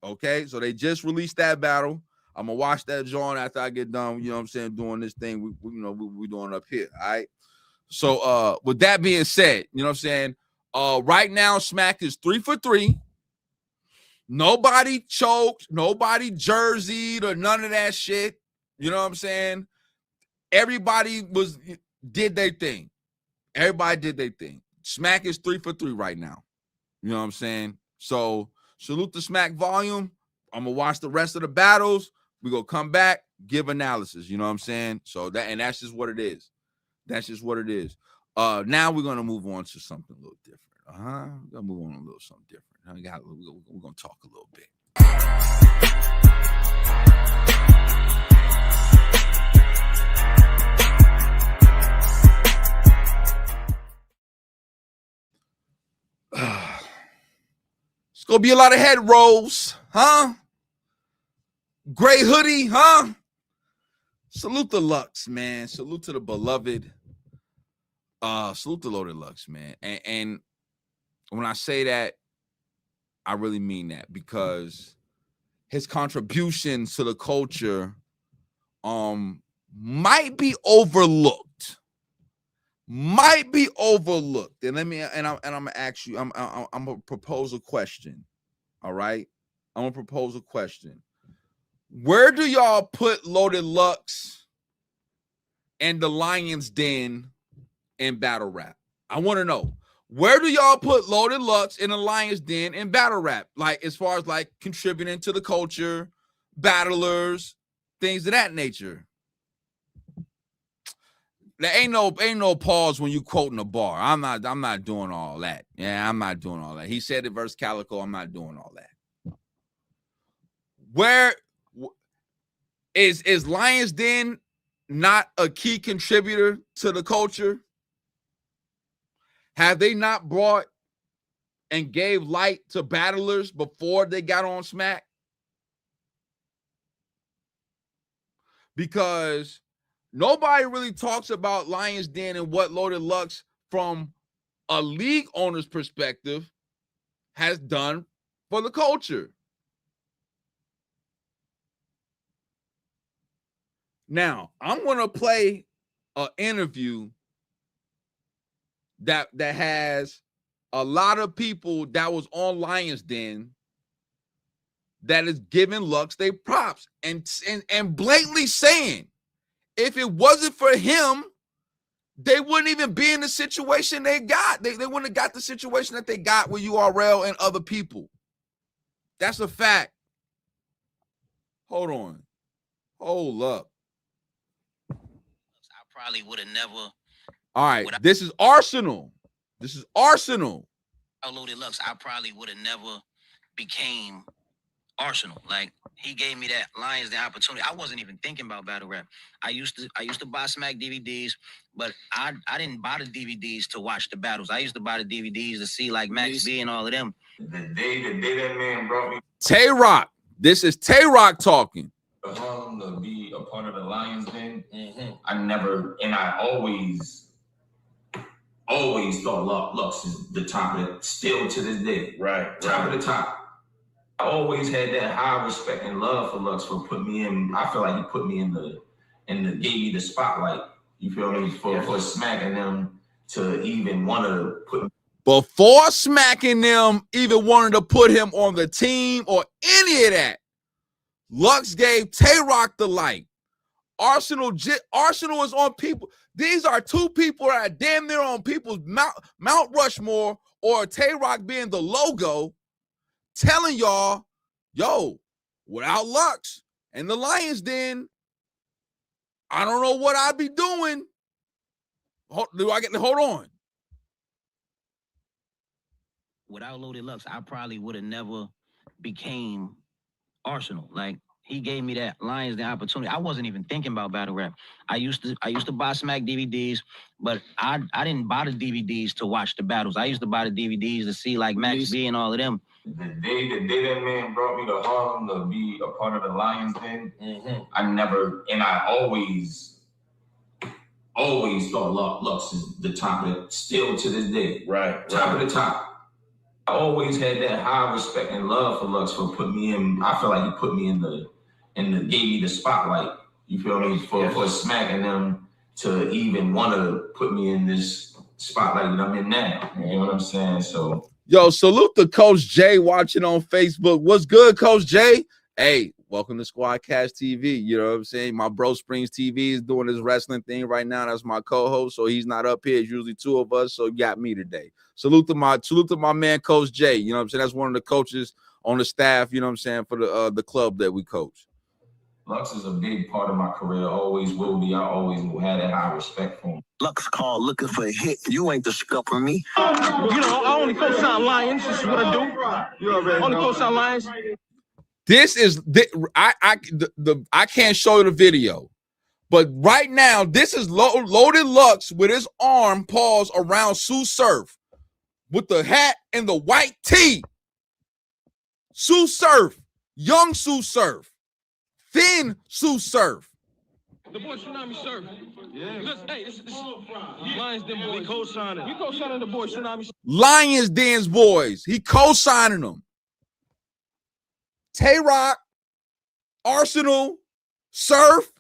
Okay, so they just released that battle. I'm gonna watch that joint after I get done. You know what I'm saying? Doing this thing, we doing up here. All right. So, with that being said, you know what I'm saying? Right now, Smack is 3 for 3. Nobody choked, nobody jerseyed or none of that shit. You know what I'm saying? Everybody did their thing. Everybody did their thing. Smack is 3 for 3 right now. You know what I'm saying? So salute the Smack volume. I'm gonna watch the rest of the battles. We gonna come back, give analysis. You know what I'm saying? So that's just what it is. That's just what it is. Now we're gonna move on to something a little different. We're gonna move on to a little something different. We're gonna talk a little bit. It's gonna be a lot of head rolls, huh? Gray hoodie, huh? Salute the Lux, man. Salute to the beloved. Salute the Loaded Lux, man. And when I say that, I really mean that, because his contributions to the culture might be overlooked. Might be overlooked. And I'm gonna ask you, I'm gonna propose a question. All right. I'm gonna propose a question. Where do y'all put Loaded Lux and the Lion's Den in battle rap? I want to know. Where do y'all put Loaded Lux in the Lion's Den in battle rap? Like, as far as like contributing to the culture, battlers, things of that nature. There ain't no pause when you quoting a bar. I'm not doing all that. Yeah, I'm not doing all that. He said it versus Calico. I'm not doing all that. Where is Lion's Den not a key contributor to the culture? Have they not brought and gave light to battlers before they got on Smack? Because nobody really talks about Lion's Den and what Loaded Lux, from a league owner's perspective, has done for the culture. Now, I'm going to play an interview that has a lot of people that was on Lion's Den that is giving Lux their props and blatantly saying, if it wasn't for him, they wouldn't even be in the situation they got. They wouldn't have got the situation that they got with URL and other people. That's a fact. Hold on. Hold up. I probably would have never. All right. This is Arsenal. This is Arsenal. Loaded Lux, I probably would have never became Arsenal. Like, he gave me that Lions Den opportunity. I wasn't even thinking about battle rap. I used to buy Smack DVDs, but I didn't buy the DVDs to watch the battles. I used to buy the DVDs to see like Max B and all of them. The day that man brought me Tay Rock. This is Tay Rock talking. To be a part of the Lions Den, I always thought Lux is the top of it, still to this day. Right. Top of the top. I always had that high respect and love for Lux for putting me in. I feel like he put me gave me the spotlight. You feel me? For smacking them to even want to put. Before smacking them, even wanted to put him on the team or any of that, Lux gave Tay Rock the light. Arsenal is on people. These are two people that are damn near on people's Mount Rushmore, or Tay Rock being the logo, telling y'all, yo, without Lux and the Lions Den, I don't know what I'd be doing. Hold on. Without Loaded Lux, I probably would have never became Arsenal. Like, he gave me that Lions Den opportunity. I wasn't even thinking about battle rap. I used to buy Smack DVDs, but I didn't buy the DVDs to watch the battles. I used to buy the DVDs to see like Max B and all of them. The day that man brought me to Harlem to be a part of the Lions Den, I always thought Lux is the top of it, still to this day. Right. Top of the top. I always had that high respect and love for Lux for putting me in. I feel like he put me gave me the spotlight. You feel me? For smacking them to even want to put me in this spotlight that I'm in now. You know what I'm saying? So, yo, salute to Coach Jay watching on Facebook. What's good, Coach Jay? Hey, welcome to Squadkast TV. You know what I'm saying? My bro Springz TV is doing his wrestling thing right now. That's my co-host, so he's not up here. It's usually two of us, so you got me today. Salute to my man, Coach Jay. You know what I'm saying? That's one of the coaches on the staff, you know what I'm saying, for the club that we coach. Lux is a big part of my career, always will be. I always had that high respect for him. Lux called looking for a hit. You ain't the scup for me. You know, I only co-sign Lions. This is what I do. You already only co-sign Lions. This is I can't show you the video, but right now this is Loaded Lux with his arm paused around Sue Surf with the hat and the white tee. Sue Surf, young Sue Surf, thin Sue Surf. The boy Tsunami Surf. Yeah. Listen, hey, this Lions Den boys. We co-signing. We co-signing the boy Tsunami. Lions Den's boys. He co-signing them. Tay-Rock, Arsenal, Surf.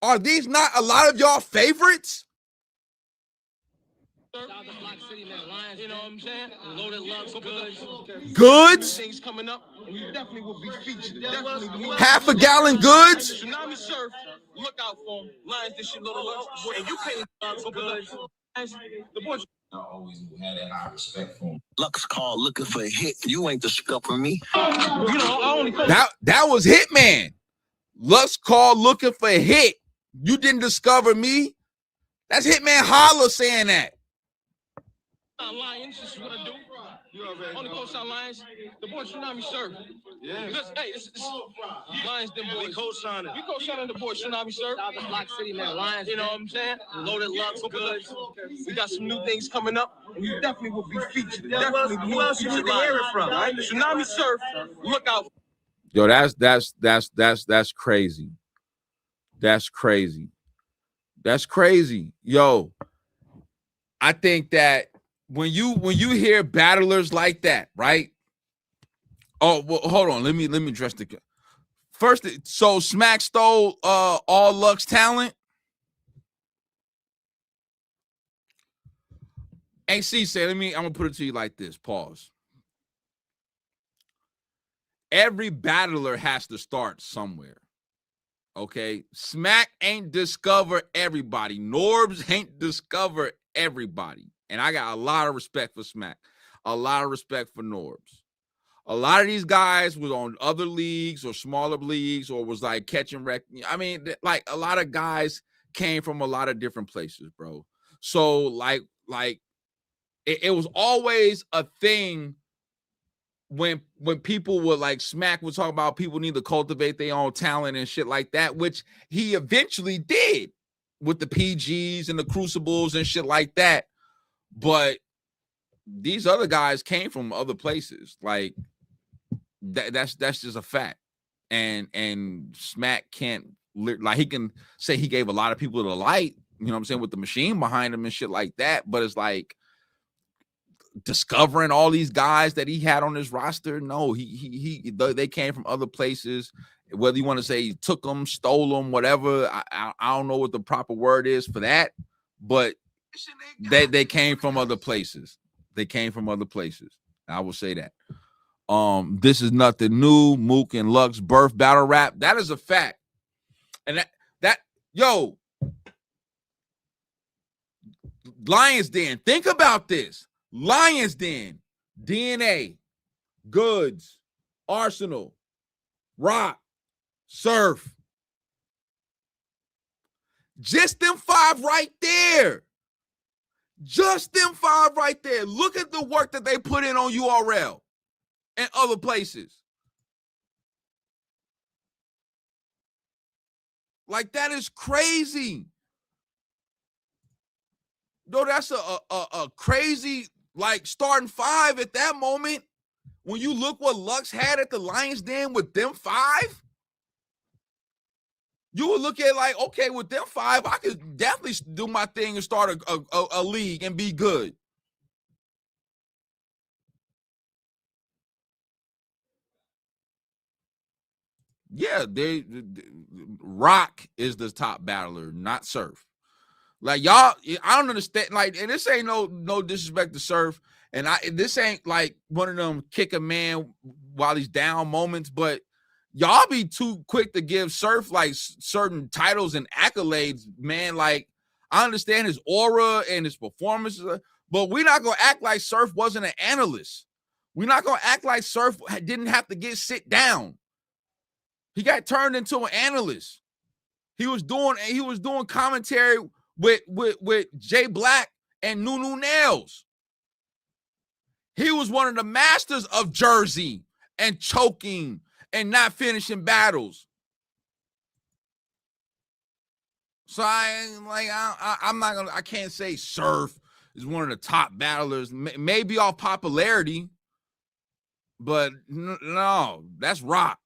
Are these not a lot of y'all favorites? You know what I'm saying? Loaded Lux, Goods. Things coming up, and you definitely will be featured. Definitely. Half a gallon goods. Tsunami Surf, look out for him. Lions, this shit, Loaded Lux. And you pay the goods. The boy. I always had that high respect for him. Lux called looking for a hit. You ain't the scup for me. You know, I only that was Hitman. Lux called looking for a hit. You didn't discover me. That's Hitman Holla saying that. Lions, this is what I do. You already only co-sign Lions. The boy Tsunami Surf. Yeah. Listen, hey, this Lions Den boys. We co-signing. We co-signing the boy Tsunami Surf. Out the Block City, man. Lions. You know what I'm saying? Loaded Lux, goods. We got some new things coming up, and you definitely will be featured. Definitely. Who else you need to hear it from? Right? Tsunami Surf. Look out. Yo, that's crazy. That's crazy. That's crazy. Yo, I think that when you hear battlers like that, right? Oh, well, hold on. Let me address the first. So Smack stole all Lux talent. AC said, I'm gonna put it to you like this. Pause. Every battler has to start somewhere. Okay, Smack ain't discover everybody. Norbs ain't discover everybody. And I got a lot of respect for Smack. A lot of respect for Norbs. A lot of these guys was on other leagues or smaller leagues or was like catching wreck. I mean, like a lot of guys came from a lot of different places, bro. So like it was always a thing when people would like Smack would talk about people need to cultivate their own talent and shit like that, which he eventually did with the PGs and the Crucibles and shit like that. But these other guys came from other places. Like that's just a fact. And Smack can't, like, he can say he gave a lot of people the light, you know what I'm saying, with the machine behind him and shit like that. But it's like discovering all these guys that he had on his roster. No, they came from other places. Whether you want to say he took them, stole them, whatever. I don't know what the proper word is for that, but they came from other places. They came from other places. I will say that. This is nothing new. Mook and Lux birth battle rap. That is a fact. And that yo, Lions Den. Think about this. Lions Den, DNA, Goods, Arsenal, Rock, Surf. Just them five right there. Just them five right there. Look at the work that they put in on URL. and other places. Like, that is crazy. Yo, that's a crazy, like, starting five at that moment. When you look what Lux had at the Lions Den with them five, you would look at like, okay, with them five, I could definitely do my thing and start a league and be good. Yeah, Rock is the top battler, not Surf. Like, y'all, I don't understand. Like, and this ain't no disrespect to Surf, and this ain't like one of them kick a man while he's down moments, but y'all be too quick to give Surf like certain titles and accolades, man. Like, I understand his aura and his performances, but we're not gonna act like Surf wasn't an analyst. We're not gonna act like Surf didn't have to sit down. He got turned into an analyst. He was doing commentary with Jay Black and Nunu Nails. He was one of the masters of Jersey and choking and not finishing battles. So I can't say Surf is one of the top battlers, maybe off popularity, but no, that's Rock.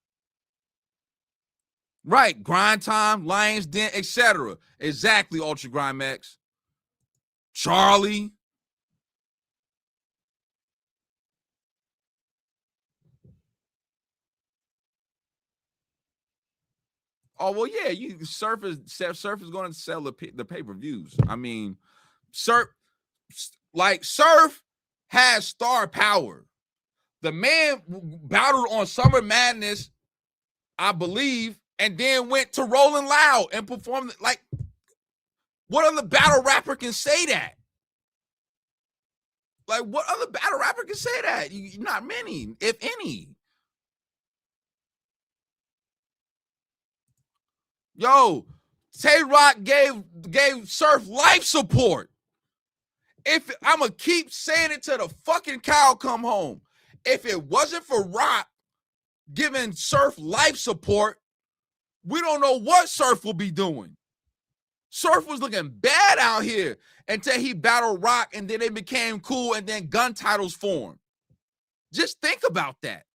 Right, Grind Time, Lions Den, etc. Exactly, Ultra Grind Max. Charlie. Oh, well, yeah, Surf is going to sell the pay-per-views. I mean, Surf has star power. The man battled on Summer Madness, I believe, and then went to Rolling Loud and performed. Like, what other battle rapper can say that? Like, what other battle rapper can say that? Not many, if any. Yo, Tay-Rock gave Surf life support. If I'm gonna keep saying it till the fucking cow come home, if it wasn't for Rock giving Surf life support, we don't know what Surf will be doing. Surf was looking bad out here until he battled Rock, and then they became cool, and then gun titles formed. Just think about that.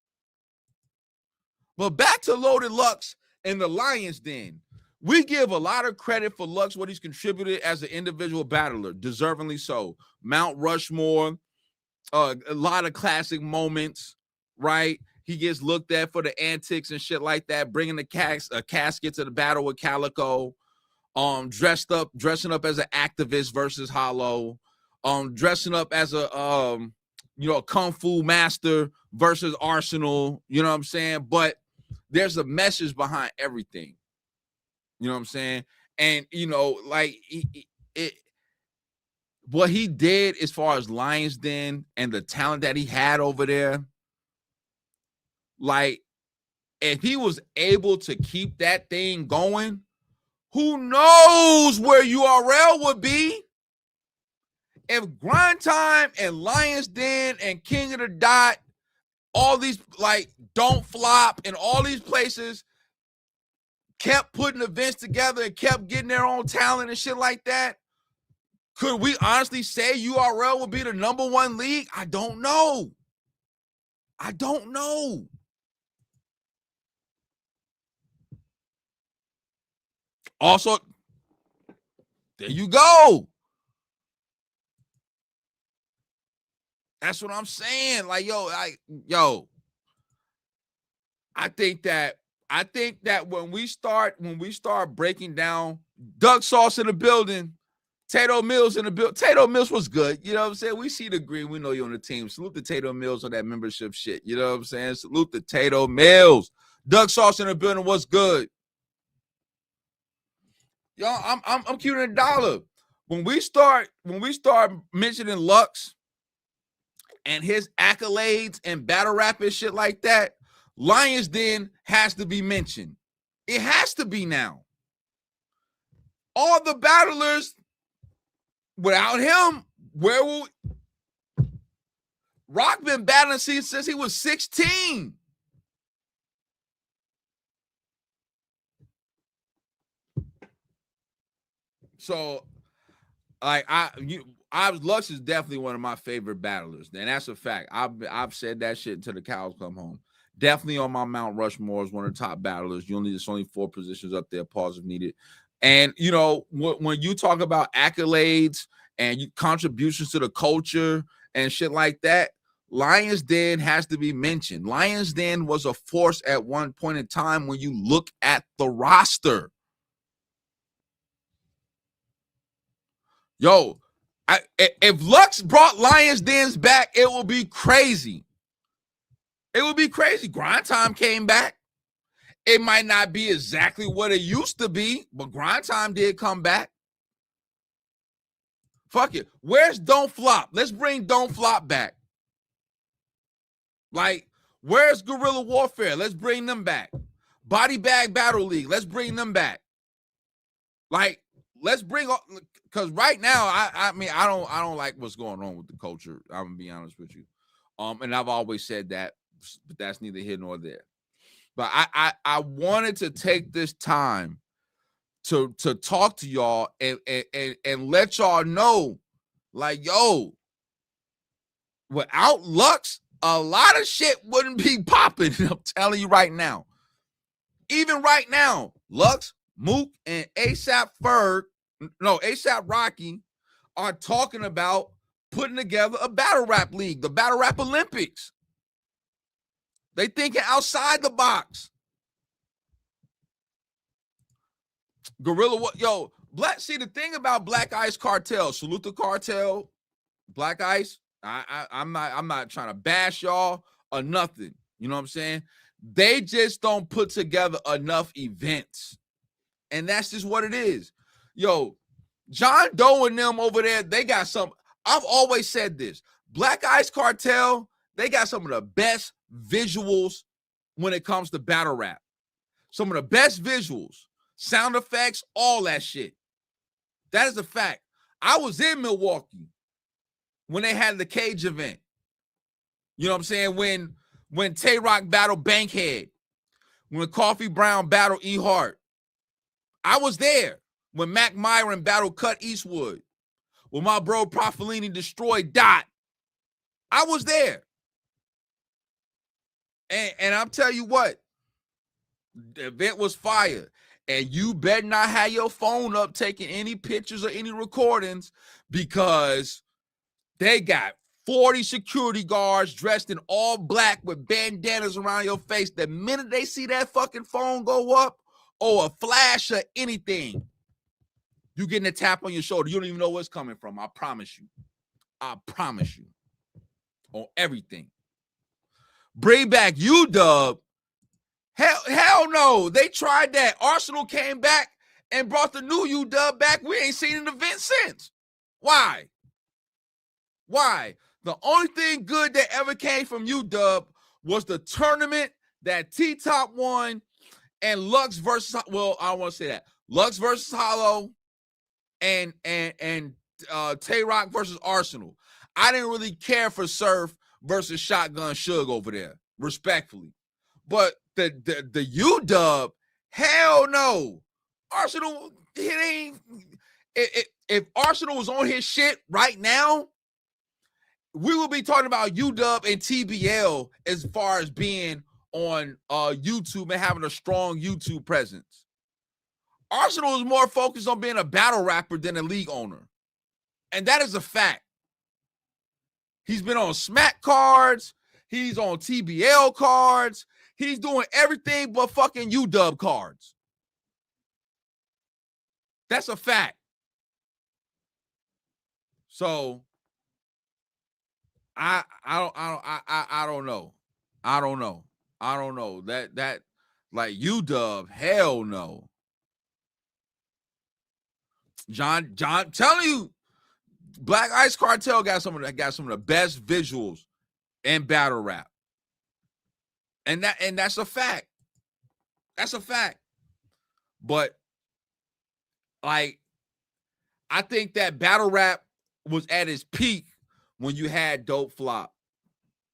But back to Loaded Lux and the Lions Den. We give a lot of credit for Lux, what he's contributed as an individual battler, deservingly so. Mount Rushmore, a lot of classic moments, right? He gets looked at for the antics and shit like that, bringing a casket to the battle with Calico, dressing up as an activist versus Hollow, dressing up as a kung fu master versus Arsenal, you know what I'm saying? But there's a message behind everything. You know what I'm saying? And, what he did as far as Lions Den and the talent that he had over there, like, if he was able to keep that thing going, who knows where URL would be? If Grind Time and Lions Den and King of the Dot, all these, like, Don't Flop and all these places kept putting events together and kept getting their own talent and shit like that, could we honestly say URL would be the #1 league? I don't know. Also, there you go. That's what I'm saying. Like, I think that when we start breaking down, Doug Sauce in the building, Tato Mills in the building. Tato Mills was good. You know what I'm saying? We see the green. We know you're on the team. Salute the Tato Mills on that membership shit. You know what I'm saying? Salute the Tato Mills. Doug Sauce in the building was good. Yo, I'm keeping a dollar. When we start mentioning Lux and his accolades and battle rap and shit like that, Lions Den has to be mentioned. It has to be now. All the battlers, without him, where will Rock been battling since he was 16. So, like, Lux is definitely one of my favorite battlers, and that's a fact. I've said that shit until the cows come home. Definitely on my Mount Rushmore is one of the top battlers. There's only 4 positions up there. Pause if needed. And when you talk about accolades and contributions to the culture and shit like that, Lions Den has to be mentioned. Lions Den was a force at one point in time when you look at the roster. Yo, if Lux brought Lions Dens back, it will be crazy. It would be crazy. Grind Time came back. It might not be exactly what it used to be, but Grind Time did come back. Fuck it. Where's Don't Flop? Let's bring Don't Flop back. Like, where's Guerrilla Warfare? Let's bring them back. Body Bag Battle League. Let's bring them back. Like, let's bring, because right now, I mean, I don't like what's going on with the culture. I'm gonna be honest with you. And I've always said that, but that's neither here nor there. But I wanted to take this time to talk to y'all and let y'all know, like, yo, without Lux, a lot of shit wouldn't be popping. I'm telling you right now. Even right now, Lux, Mook, and ASAP Rocky are talking about putting together a battle rap league, the Battle Rap Olympics. They thinking outside the box. Gorilla, yo, see, the thing about Black Ice Cartel, salute the cartel, Black Ice. I'm not trying to bash y'all or nothing. You know what I'm saying? They just don't put together enough events. And that's just what it is. Yo, John Doe and them over there, they got some. I've always said this. Black Ice Cartel, they got some of the best visuals when it comes to battle rap. Some of the best visuals, sound effects, all that shit. That is a fact. I was in Milwaukee when they had the cage event. You know what I'm saying? When Tay-Rock battled Bankhead, when Coffee Brown battled E. Hart. I was there when Mac Myron battled Cut Eastwood. When my bro Profilini destroyed Dot. I was there. And I'm telling you what, the event was fire. And you better not have your phone up taking any pictures or any recordings, because they got 40 security guards dressed in all black with bandanas around your face. The minute they see that fucking phone go up or a flash or anything, you getting a tap on your shoulder. You don't even know where it's coming from. I promise you. I promise you. On everything. Bring back UW. Hell no. They tried that. Arsenal came back and brought the new UW back. We ain't seen an event since. Why? Why? The only thing good that ever came from UW was the tournament that T-Top won and Lux versus, well, I don't want to say that. Lux versus Hollow and Tay-Rock versus Arsenal. I didn't really care for Surf versus Shotgun Suge over there, respectfully. But the UW, hell no. Arsenal, it ain't. If Arsenal was on his shit right now, we will be talking about UW and TBL as far as being on YouTube and having a strong YouTube presence. Arsenal is more focused on being a battle rapper than a league owner. And that is a fact. He's been on Smack cards. He's on TBL cards. He's doing everything but fucking UW cards. That's a fact. So I don't know. I don't know. That like UW, hell no. John telling you, Black Ice Cartel got some of the best visuals in battle rap. And that's a fact. That's a fact. But like, I think that battle rap was at its peak when you had Dope Flop.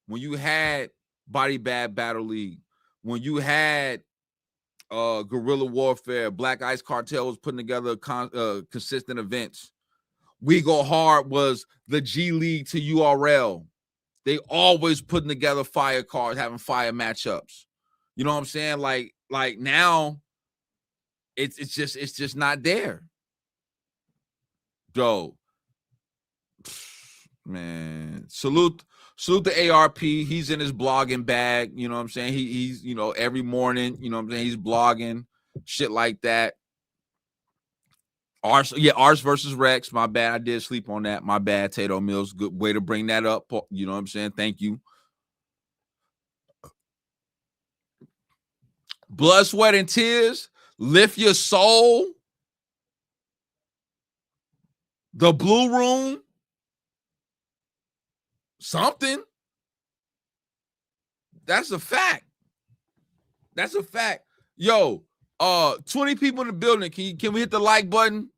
when you had Body Bag Battle League, when you had Guerrilla Warfare, Black Ice Cartel was putting together consistent events. We Go Hard was the G League to URL. They always putting together fire cards, having fire matchups. You know what I'm saying? Like now, it's just not there. Yo, man, salute the ARP. He's in his blogging bag. You know what I'm saying? He's every morning. You know what I'm saying? He's blogging shit like that. Ars versus Rex. My bad. I did sleep on that. My bad. Tato Mills. Good way to bring that up. You know what I'm saying? Thank you. Blood, Sweat, and Tears. Lift Your Soul. The Blue Room. Something. That's a fact. That's a fact. Yo, 20 people in the building. Can we hit the like button?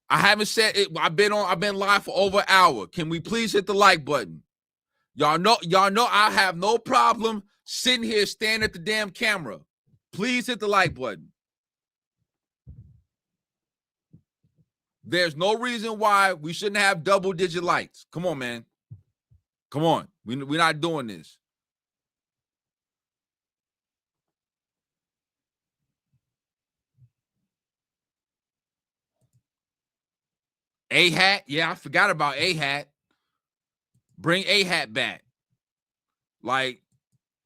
I haven't said it. I've been live for over an hour. Can we please hit the like button? Y'all know I have no problem sitting here staring at the damn camera. Please hit the like button. There's no reason why we shouldn't have double-digit likes. Come on, man. Come on. We're not doing this. A-Hat. Yeah, I forgot about A-Hat. Bring A-Hat back. Like,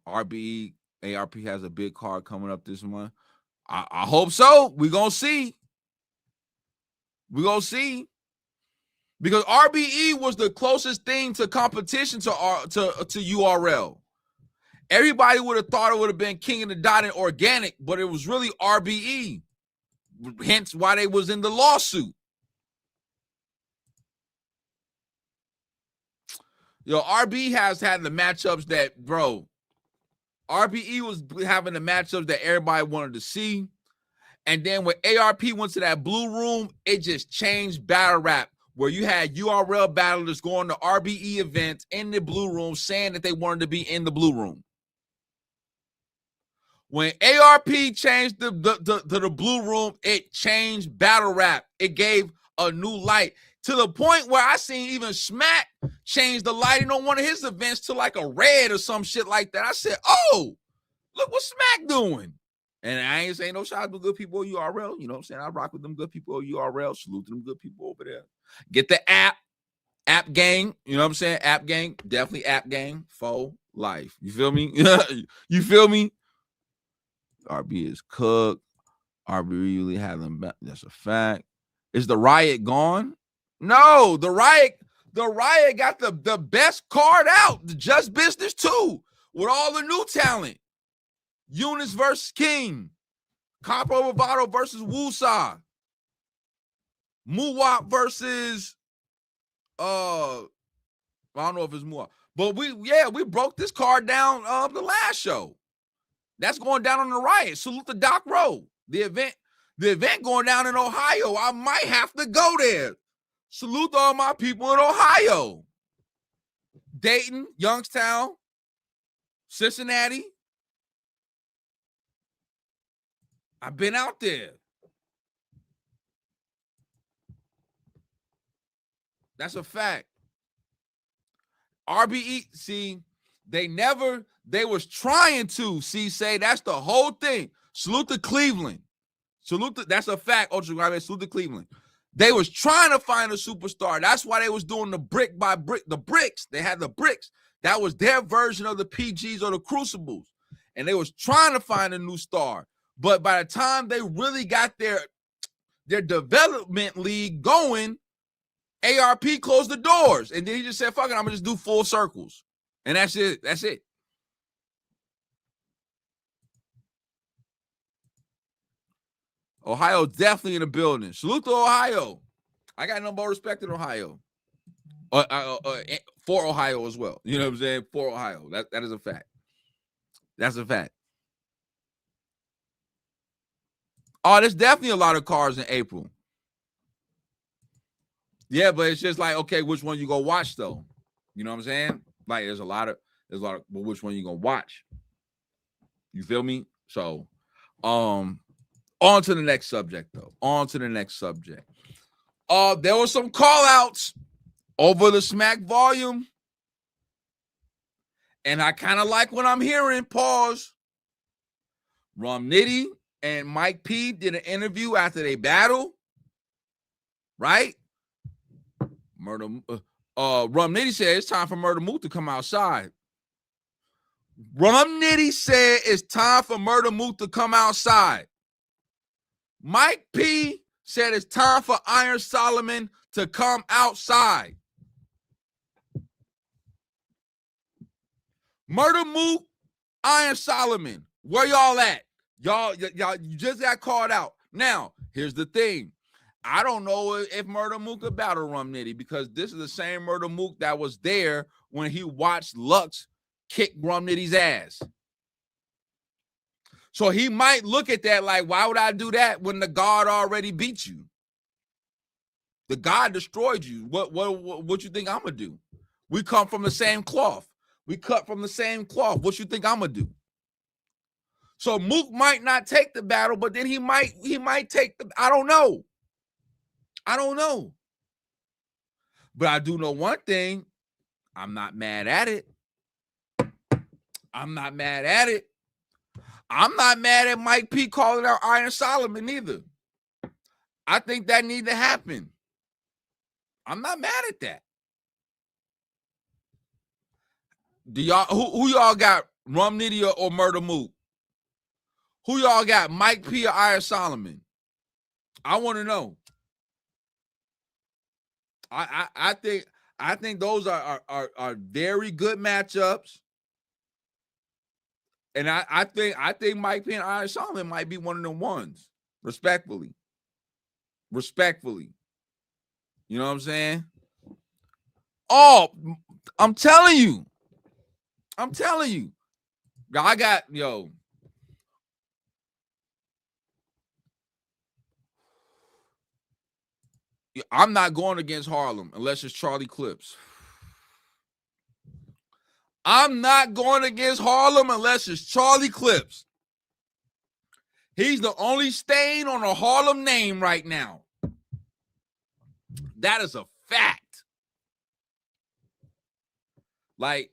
RBE, ARP has a big card coming up this month. I hope so. We're going to see. We're going to see. Because RBE was the closest thing to competition to URL. Everybody would have thought it would have been King of the Dot and Organic, but it was really RBE. Hence why they was in the lawsuit. Yo, RB has had the matchups that, bro, RBE was having the matchups that everybody wanted to see. And then when ARP went to that blue room, it just changed battle rap, where you had URL battlers going to RBE events in the blue room saying that they wanted to be in the blue room. When ARP changed to the blue room, it changed battle rap. It gave a new light to the point where I seen even Smack change the lighting on one of his events to like a red or some shit like that. I said, oh, look what Smack doing. And I ain't saying no shout out to good people at URL. You know what I'm saying? I rock with them good people at URL. Salute to them good people over there. Get the app gang. You know what I'm saying? App gang. Definitely app gang for life. You feel me? You feel me? RB is cooked. RB really had them back. That's a fact. Is the Riot gone? No, the Riot got the best card out. The Just Business 2 with all the new talent. Eunice versus King. Capo Bravado versus Wusa. Muwap versus I don't know if it's Muwap. But we broke this card down the last show. That's going down on the Riot. Salute to Doc Rowe. The event going down in Ohio. I might have to go there. Salute to all my people in Ohio. Dayton, Youngstown, Cincinnati. I've been out there. That's a fact. RBE, see, they was trying to, say that's the whole thing. Salute to Cleveland. That's a fact. Salute to Cleveland. They was trying to find a superstar. That's why they was doing the brick by brick, the bricks. They had the bricks. That was their version of the PGs or the Crucibles. And they was trying to find a new star. But by the time they really got their development league going, ARP closed the doors. And then he just said, fuck it, I'm going to just do full circles. And that's it. That's it. Ohio definitely in the building. Salute to Ohio. I got no more respect in Ohio. For Ohio as well. You know what I'm saying? For Ohio. That is a fact. That's a fact. Oh, there's definitely a lot of cars in April. Yeah, but it's just like, okay, which one you go watch, though? You know what I'm saying? Like there's a lot of, but which one you gonna watch? You feel me? So, on to the next subject though. On to the next subject. There were some call outs over the Smack volume. And I kind of like what I'm hearing. Pause. Nitty and Mike P did an interview after they battle. Right? Nitty said it's time for Murda Mook to come outside. Nitty said it's time for Murda Mook to come outside. Mike P said it's time for Iron Solomon to come outside. Murda Mook, Iron Solomon, where y'all at? Y'all, you just got called out. Now, here's the thing. I don't know if Murda Mook could battle Nitty because this is the same Murda Mook that was there when he watched Lux kick Nitty's ass. So he might look at that like, why would I do that when the God already beat you? The God destroyed you. What you think I'm gonna do? We come from the same cloth. We cut from the same cloth. What you think I'm gonna do? So Mook might not take the battle, but then he might take the. I don't know. But I do know one thing. I'm not mad at it. I'm not mad at Mike P calling out Iron Solomon either. I think that need to happen. I'm not mad at that. Do y'all who y'all got? Nitty or Murda Mook? Who y'all got? Mike P or Iron Solomon? I want to know. I think those are very good matchups. And I think Mike P and Iron Solomon might be one of them ones. Respectfully. You know what I'm saying? Oh, I'm telling you. I got, I'm not going against Harlem unless it's Charlie Clips. I'm not going against Harlem unless it's Charlie Clips. He's the only stain on a Harlem name right now. That is a fact. Like,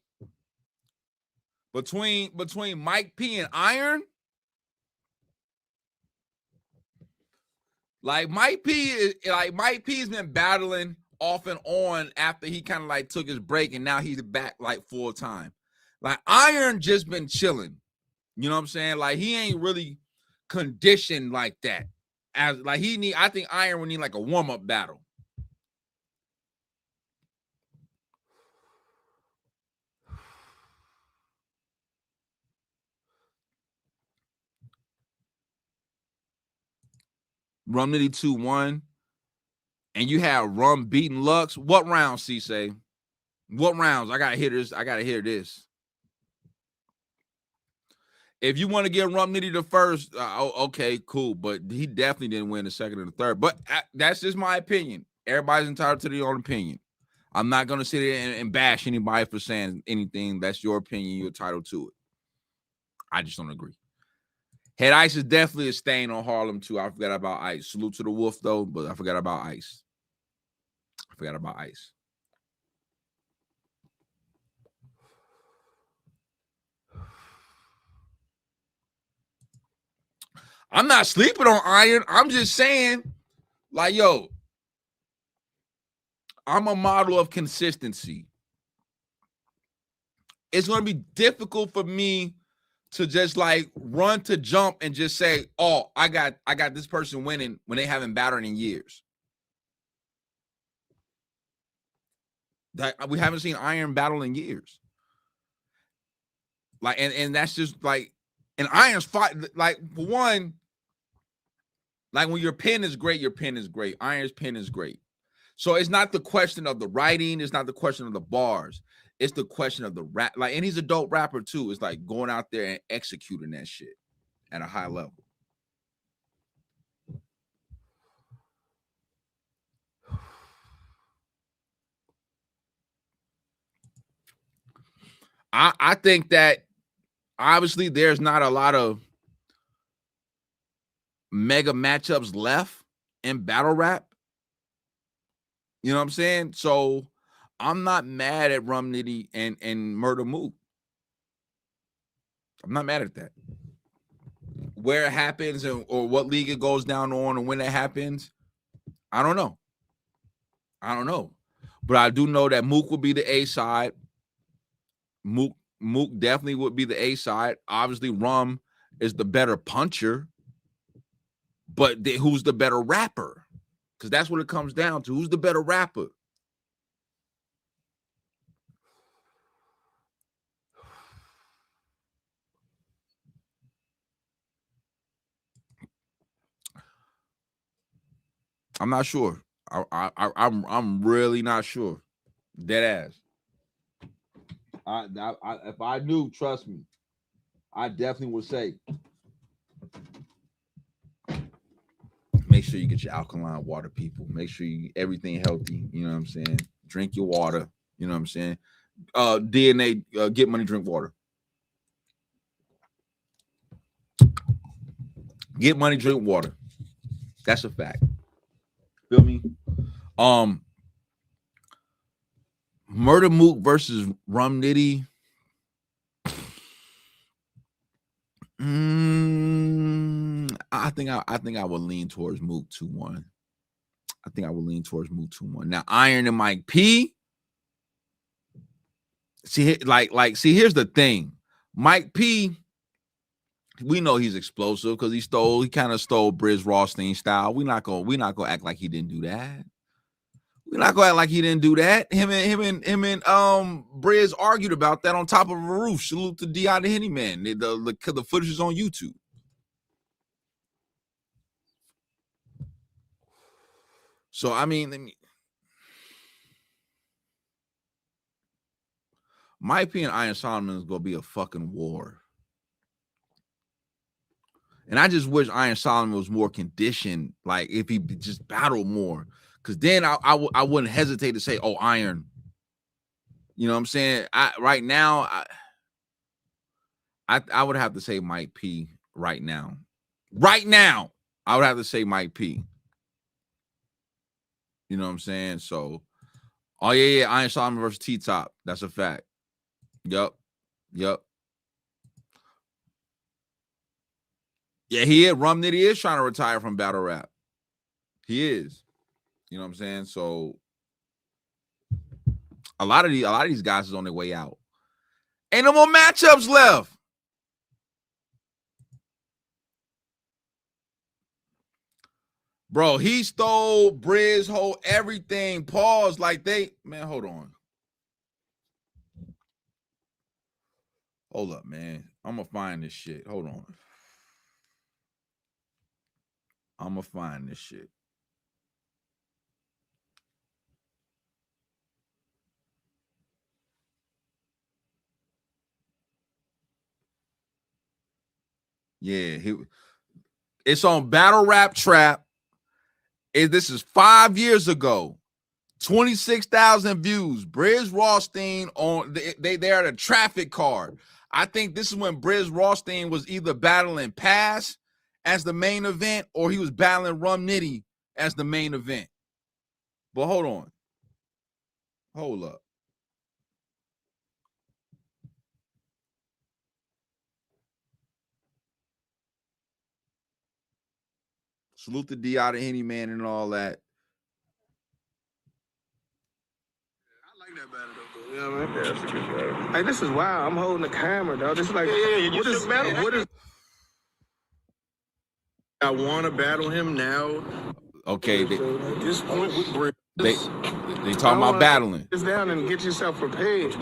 between Mike P and Iron, Mike P's been battling off and on after he kind of like took his break, and now he's back like full time. Like Iron just been chilling. You know what I'm saying? Like he ain't really conditioned like that. As like I think Iron would need like a warm-up battle. Nitty 2-1, and you have Rum beating Lux. What rounds, C-Say? What rounds? I gotta hear this. If you want to give Nitty the first, okay, cool. But he definitely didn't win the second and the third. But that's just my opinion. Everybody's entitled to their own opinion. I'm not gonna sit here and bash anybody for saying anything. That's your opinion. You're entitled to it. I just don't agree. Head Ice is definitely a stain on Harlem, too. I forgot about Ice. Salute to the Wolf, though, but I forgot about Ice. I'm not sleeping on Iron. I'm just saying, like, yo, I'm a model of consistency. It's going to be difficult for me to just like run to jump and just say, oh, I got this person winning when they haven't battled in years. That we haven't seen Iron battle in years. Like, and that's just like, and Iron's fight, like, for one, like when your pen is great, Iron's pen is great. So it's not the question of the writing, it's not the question of the bars. It's the question of the rap. Like, and he's a dope rapper too. It's like going out there and executing that shit at a high level. I think that obviously there's not a lot of mega matchups left in battle rap. You know what I'm saying? So I'm not mad at Nitty and Murda Mook. I'm not mad at that. Where it happens or what league it goes down on and when it happens, I don't know. But I do know that Mook would be the A side. Mook definitely would be the A side. Obviously, Rum is the better puncher. But who's the better rapper? Because that's what it comes down to. Who's the better rapper? I'm not sure. I'm really not sure. Dead ass. If I knew, trust me, I definitely would say, make sure you get your alkaline water, people. Make sure you everything healthy. You know what I'm saying? Drink your water. You know what I'm saying? DNA, get money, drink water. Get money, drink water. That's a fact. Feel me? Murda Mook versus Nitty. I think I would lean towards Mook 2-1. I think I would lean towards Mook 2-1. Now, Iron and Mike P. See, here's the thing. Mike P, we know he's explosive because he kind of stole Briz Rothstein style. We're not gonna act like he didn't do that. We're not gonna act like he didn't do that. Him and Briz argued about that on top of a roof. Salute to D.I. the Henny Man. The footage is on YouTube. So I mean, Mike P and Iron Solomon is gonna be a fucking war. And I just wish Iron Solomon was more conditioned, like if he just battled more. Because then I wouldn't hesitate to say, oh, Iron. You know what I'm saying? Right now, I would have to say Mike P right now. Right now, I would have to say Mike P. You know what I'm saying? So, oh, yeah, Iron Solomon versus T-Top. That's a fact. Yup. Yeah, he is. Nitty is trying to retire from battle rap. He is. You know what I'm saying? So a lot of these guys is on their way out. Ain't no more matchups left. Bro, he stole Briz whole everything. Pause. Like man, hold on. Hold up, man. I'm gonna find this shit. Hold on. I'm gonna find this shit. Yeah, it's on Battle Rap Trap. This is 5 years ago. 26,000 views. Briz Rothstein on they're at a traffic card. I think this is when Briz Rothstein was either battling Pass as the main event or he was battling Nitty as the main event. But hold on. Hold up. Salute to D.I. the Henny Man and all that. I like that battle, though. You know what I mean? Yeah, that's a good battle. Hey, this is wild. I'm holding the camera, dog. This is like, what is I want to battle him now. Okay. This point with Briz. They talking about battling. Sit down and get yourself prepared.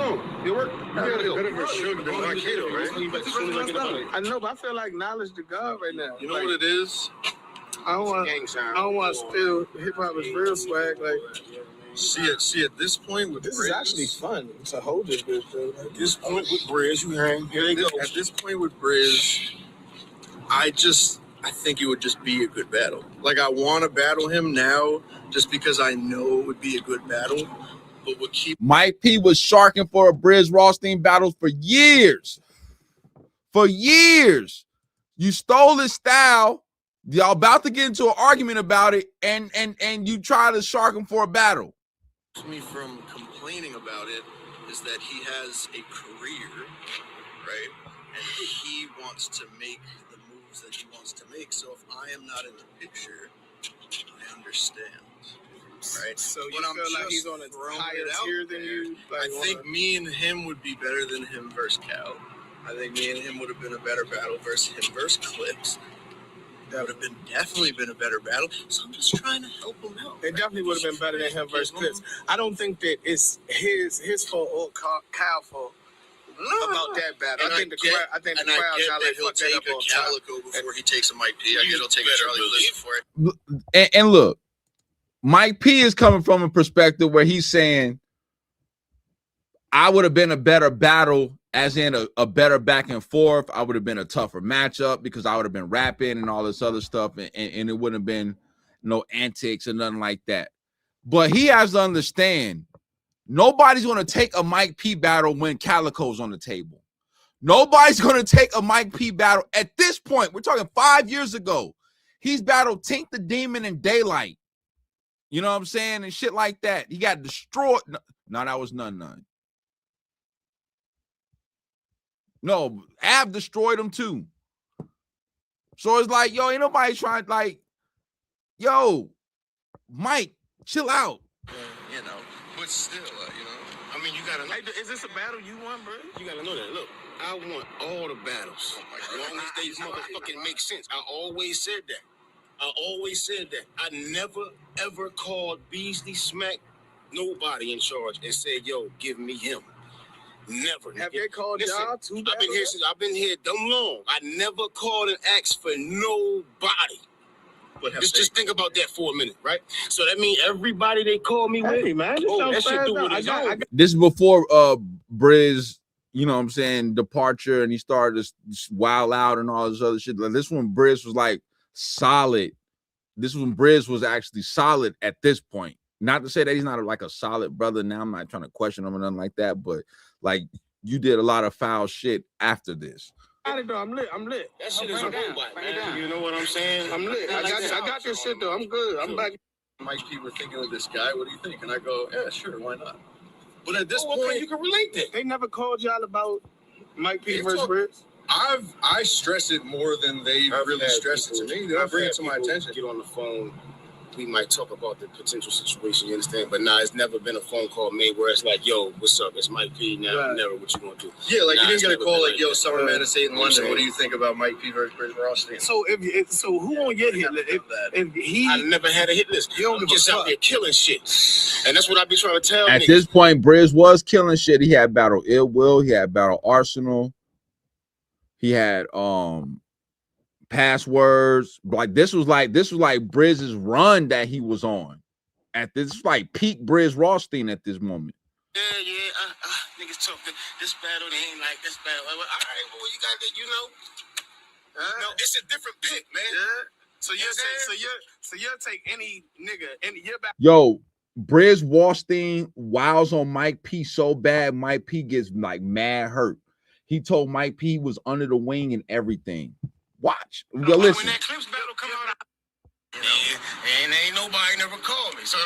You work. You gotta go. Better for Sugar than Arcado, right? I know, but I feel like knowledge to God right now. You know what it is? I don't want to steal hip hop is real swag. Like, see at this point with this Briz, is actually fun to hold this bitch. At this point with Briz, you hang. Here they go. At this point with Briz, I think it would just be a good battle. Like, I want to battle him now just because I know it would be a good battle. but would keep. Mike P was sharking for a Briz Rothstein battle for years. For years. You stole his style. Y'all about to get into an argument about it, and you try to shark him for a battle. Me from complaining about it is that he has a career, right? And he wants to make the moves that he wants to make. So if I am not in the picture, I understand. Right? So you feel like he's on a higher tier than you? I think me and him would be better than him versus Cal. I think me and him would have been a better battle versus him versus Clips. That would have definitely been a better battle. So I'm just trying to help him out. It definitely would have been better than him versus Clips. I don't think that it's his fault or Kyle's fault about that battle. I think the crowd got like he'll fucked take up a on Calico before he takes a Mike P. I guess he'll take a Charlie Bliss for it. And look, Mike P is coming from a perspective where he's saying, I would have been a better battle, as in a better back and forth. I would have been a tougher matchup because I would have been rapping and all this other stuff, and it wouldn't have been no antics or nothing like that. But he has to understand, nobody's going to take a Mike P battle when Calico's on the table. Nobody's going to take a Mike P battle at this point. We're talking 5 years ago. He's battled Tink the Demon and Daylight. You know what I'm saying? And shit like that. He got destroyed. No, that was none. No, Av destroyed him too. So it's like, yo, ain't nobody trying, like, yo, Mike, chill out. You know, but still, you know, I mean, you gotta know. Is this a battle you want, bro? You gotta know that. Look, I want all the battles. As long as they motherfucking make sense. I always said that. I never, ever called Beasley Smack nobody in charge and said, yo, give me him. Never. Have they called y'all too? I've been here dumb long. I never called and asked for nobody. But just think about that for a minute, right? So that means everybody they call me with, hey, man, that shit do what it's on. This is before Briz, you know what I'm saying, departure, and he started to wild out and all this other shit. Like, this one Briz was like solid. This one Briz was actually solid at this point. Not to say that he's not like a solid brother now. I'm not trying to question him or nothing like that, but like, you did a lot of foul shit after this. I'm lit. That shit is a robot, man. You know what I'm saying? I'm lit. I got this shit though. I'm good. I'm back. Mike P were thinking of this guy. What do you think? And I go, yeah, sure, why not? But at this point, okay, you can relate that. They never called y'all about Mike P versus Briz. I stress it more than they really stress it to me. They bring it to my attention. Get on the phone. We might talk about the potential situation, you understand? But nah, it's never been a phone call made where it's like, yo, what's up? It's Mike P now. Right. Never what you gonna do. Yeah, like you didn't get a call like, yo, Summer Madness 8 in London. What do you think about Mike P versus Briz Rothstein? So so who on your hit list? I never had a hit list. He don't just out there killing shit. And that's what I be trying to tell At this point, Briz was killing shit. He had battle Ill Will, he had battle Arsenal, he had Passwords. Like this was like Briz's run that he was on. At this is like peak Briz Rothstein at this moment. Yeah, niggas talking this battle, they ain't like this battle. All right, well, you got that, you know. No, it's a different pick, man. Yeah. So you'll take any nigga any year back. Yo, Briz Rothstein wows on Mike P so bad, Mike P gets like mad hurt. He told Mike P was under the wing and everything. Watch. Yo, listen. When that Clips battle come out, and ain't nobody never called me. So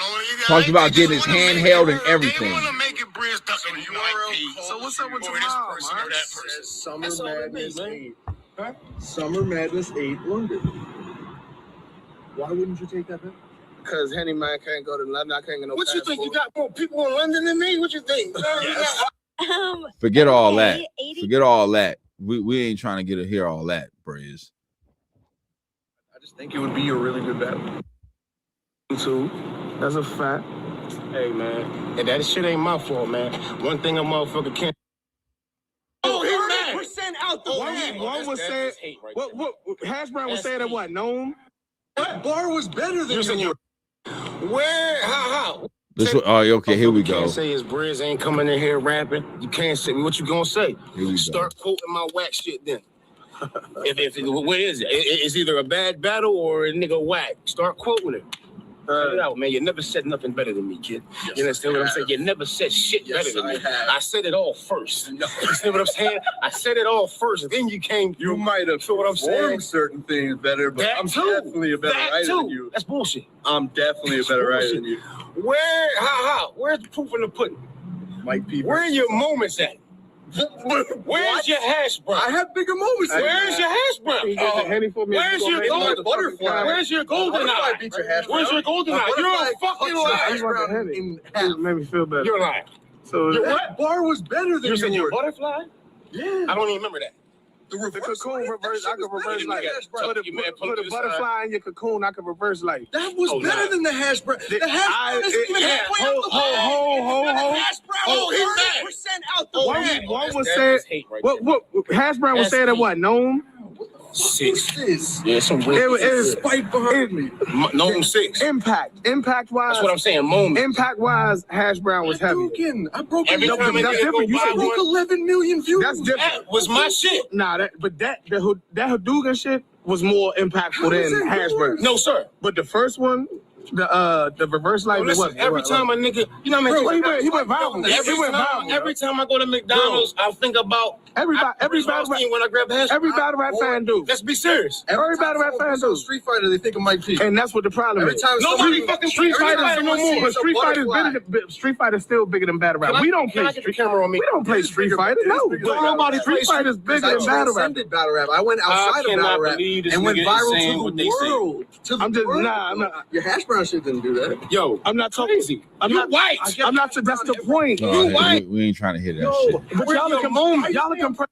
talks about getting his hand held and everything. They want to make it Briz ducking URL. So what's up with tomorrow, man? Summer Madness 8. Huh? Summer Madness 8 London. Why wouldn't you take that bet? Because Henny Man can't go to London. I can't get no passport. You think? You got more people in London than me? What you think? Yes. Forget all that. Forget all that. We ain't trying to get to hear all that, Briz. I just think it would be a really good battle. Too. That's a fact. Hey, man. And that shit ain't my fault, man. One thing a motherfucker can't. Oh, 30% out the way. One was saying, what Hash Brown was saying that what? Gnome? What bar was better than you? Where? How? This one, oh, okay, here we go. You can't say his Briz ain't coming in here rapping. You can't say what you gonna say. Start quoting my whack shit then. What is it? It's either a bad battle or a nigga whack. Start quoting it. Cut it out, man. You never said nothing better than me, kid. Yes, You understand what I'm I saying? have. You never said shit Yes, better than I me. have. I said it all first. You understand what I'm saying? I said it all first. Then you came. You might have feel what I'm saying? performed certain things better, but That I'm too. definitely a better That writer too. than you. That's bullshit. I'm definitely a better writer than you. Where? How? Where's the proof in the pudding? Mike P. Where are your moments at? Where's your hash brown? I have bigger moments. Where's your hash brown? Where's your golden butterfly? Where's your golden Butterfly eye? beat your hash Where's brown. your golden A eye? You're a butterfly fucking cuts your hash liar. brown in half. Made me feel better. You're lying. So You're That what? bar was better than You said yours. you're a butterfly? Yeah. I don't even remember that. The the cocoon reverse. I could reverse life. brown. Put You man, a put it butterfly in your cocoon. I could reverse life. That was Oh, better nah. than the hash brown. The hash brown isn't even halfway out the bag. Ho. Hash brown Oh, was he's mad. 30% out the Oh, bag. One was that's said. hate right What hash brown was That's saying at hate. what? Gnome. Six. This Yeah, some It weird. was spike behind me. Gnome 6. impact. Impact wise. That's what I'm saying. Moment. Impact wise, hash brown was heavy. Hadouken. I broke Every it. time a that's nigga go different. You buy said I broke one, 11 million views. That's different. that was my shit. Nah, that Hadouken shit was more impactful How is than it hash brown. yours? No, sir. But the first one, the reverse life, Listen, was every time a nigga, you know what I mean? he went viral. Every time I go to McDonald's, I think about Every battle rap, when I grab hash. every battle rap fan do. Let's be serious. Every battle rap fan do. Street Fighter, they think of Mike P. And that's what the problem Every is. time Nobody someone- fucking Street Street Fighter Fighter no no more. more. But Street Fighter's butterfly. bigger than Street Fighter's still bigger than battle rap. We don't Can play I get the Street. camera on me? We don't play Street Fighter. No, It's bigger than nobody Street plays Fighter's bigger than battle rap. Transcended battle rap. I went I outside of cannot battle rap believe this and went nigga is viral saying to what the they say. world. To the I'm just world. nah. Your hash brown shit didn't do that. Yo, I'm not talking. crazy. I'm You not white. I'm not. That's the point. No, white. we ain't trying to hear that Yo, shit. but Where's your moment? y'all are comparing.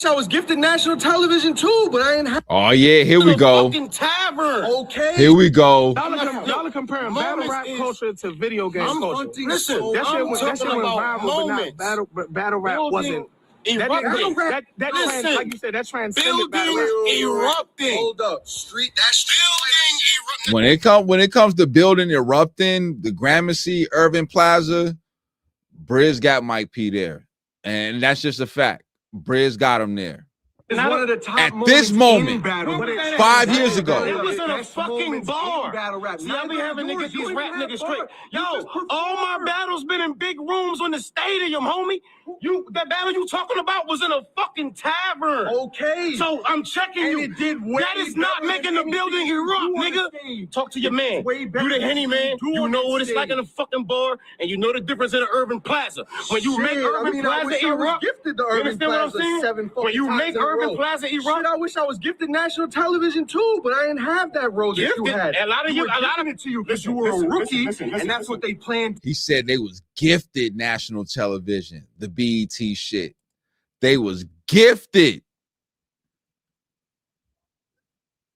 I was gifted national television too, but I didn't have. Oh yeah, here we The go. fucking tavern. Okay. Here we go. Y'all are comparing battle Moments rap is- culture to video game I'm culture. hunting Listen, so That shit I'm went talking viral, about but moments. not battle rap Building wasn't. That erupting. trans, like you said, that transcended battle rap. Building erupting. Hold up, street. That's Building When it comes to building erupting, the Gramercy, Irving Plaza, Briz got Mike P there, and that's just a fact. Briz got him there. It's one of the top At this moment, in battle. But it- 5 years ago. It was in a Best fucking moments in bar. battle rap. See, I be having to Yours, get these you rap ain't have niggas bar. straight. You Yo, just performed. all my battles been in big rooms on the stadium, homie. That battle you talking about was in a fucking tavern. Okay. So I'm checking And you. it did way That is not better making than the building anything you erupt, do on nigga. the stage. Talk to your man. Way better You the than Henny anything man. you do You on know the what it's like in a fucking bar, and you know the difference in an urban plaza. When you make Shit, urban I mean, I plaza wish I was erupt, gifted the you Urban understand what I'm Plaza saying? 7 fucking When you times make in a urban row. plaza Shit, erupt, I wish I was gifted national television too, but I didn't have that role that you gifted. had. A lot of were giving it to you because you were a rookie, and that's what they planned. He said they was gifted national television, the BET shit. They was gifted.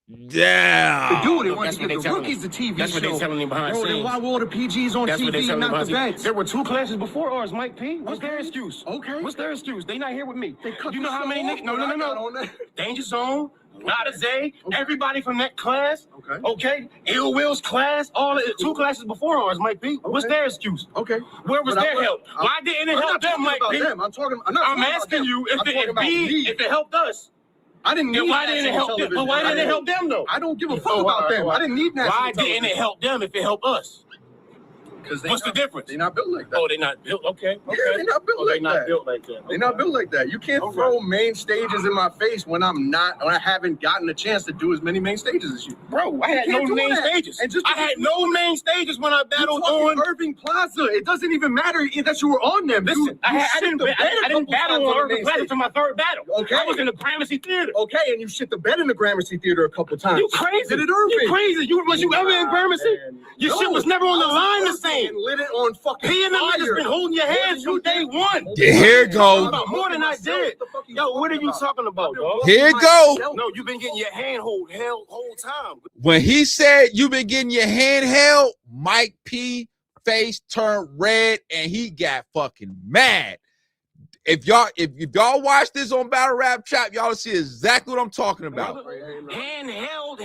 Yeah. To do it, they That's wanted what to they give the telling rookies the TV That's what show. they telling him behind Bro, then scenes. why were all the PGs on That's what they TV telling and him not the behind vets? scenes. There were 2 classes before ours, Mike P. What's their Okay. excuse? Okay. What's their excuse? They not here with me. They cut You know the how show many off niggas? No, when I got on no. there. Danger Zone, Lotta Zay, everybody from that class. Okay. Okay. Ill Will's class, all the 2 classes before ours, Mike P. What's Okay. their excuse? Okay. Where was But their help? Why didn't it I'm help not them, talking Mike about P? them. I'm I'm talking about asking them. you I'm talking about me. if it helped us. I didn't need Then why didn't it national help them? But television. why didn't it help them though? I don't give a fuck Oh, about all them. right. I didn't need national Why didn't it help them if it helped us? Because What's the difference? They're not built like that. Oh, they not built. Okay. Yeah, they're not built They like not that. built like that. They're not built like that. You can't Okay. throw main stages in my face when I haven't gotten a chance to do as many main stages as you. Bro, I had You no can't do main that. stages. And just I had no main stages when I battled on. Irving Plaza. It doesn't even matter that you were on them. Listen, I didn't battle on Urban Plaza to my 3rd battle. Okay. I was in the Gramercy Theater. Okay, and you shit the bed in the Gramercy Theater a couple times. You crazy? Did it Irving? You crazy? Was you ever in Gramercy? Man. Your No. shit was never on the I was line the Irving same. and lit it on fucking P and them fire. niggas been holding your hand from day one. Yeah, here it go. More than I did. Yo, what are you talking about, dog? Here it go. No, you've been getting your hand held whole time. When he said you been getting your hand held, Mike P face turned red and he got fucking mad. If y'all watch this on Battle Rap Chat, y'all see exactly what I'm talking about. Handheld,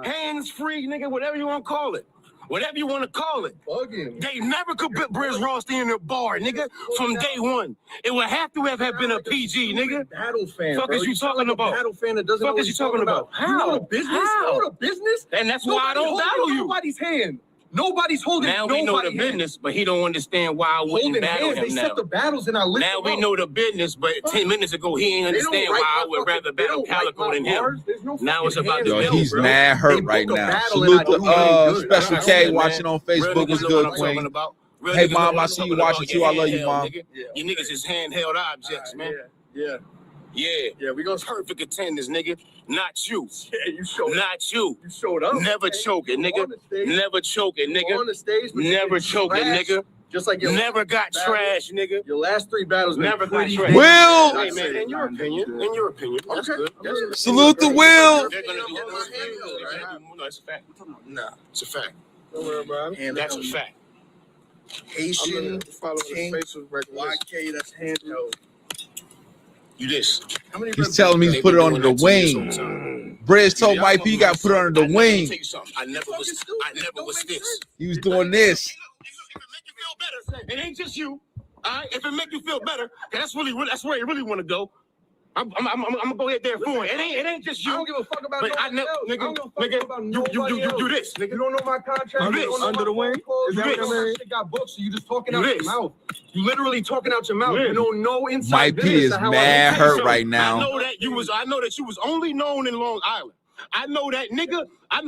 hands free, nigga, whatever you want to call it. whatever you want to call it. Bugging. They never could put Briz Rothstein in a bar, nigga, from day one. It would have to have been a PG, nigga. Battle fan. Fuck is you talking about? Battle fan that doesn't know Fuck what is you he's talking about? You know the business? How? You know the business? And that's why I don't battle you. Nobody's hand. Nobody's holding. Now we know the business, but he don't understand why I wouldn't battle him They set the battles and I listen. Now we know the business, but 10 minutes ago he ain't understand why I would rather battle Calico than him. Now it's about the Yo, middle, he's bro. mad hurt right now. Salute to Special K watching on Facebook. What's good, Queen? Hey, Mom, I see you watching too. I love you, Mom. You niggas is handheld objects, man. Yeah, we gonna Perfect attendance, nigga. Not you. Yeah, you showed up. Not you. You showed up. Never choking, nigga. Never Nigga. on the stage. Never choking, nigga. Just like your Never got trash, nigga. Your last 3 battles Never got pretty trash. Will! Hey, man, in your opinion, that's good. Salute the Will. They're gonna do no, it's a fact. Nah, It's a fact. don't worry about it. That's a fact. Haitian Following King, his facial recognition. YK, that's handheld. You this. How many He's telling me to put it under the wing. Briz told Mike P. got to put it under the wing. I never was this. He was doing this. If it make you feel better, it ain't just you. All right, if it make you feel better, that's where you really want to go. I'm gonna go ahead there for it. It ain't just you. I don't give a fuck about But I nobody know, else. I don't give a fuck nigga, about you nobody else. this, nigga. You don't know my contract. You You this. don't know Under my the wing? phone Is that calls. what You that shit got booked, so you just talking You out this. your mouth. You literally talking out your mouth. You You don't know inside Mike P business is of how I mad do hurt things. right now. I know that you was only known in Long Island. I know that, nigga. Let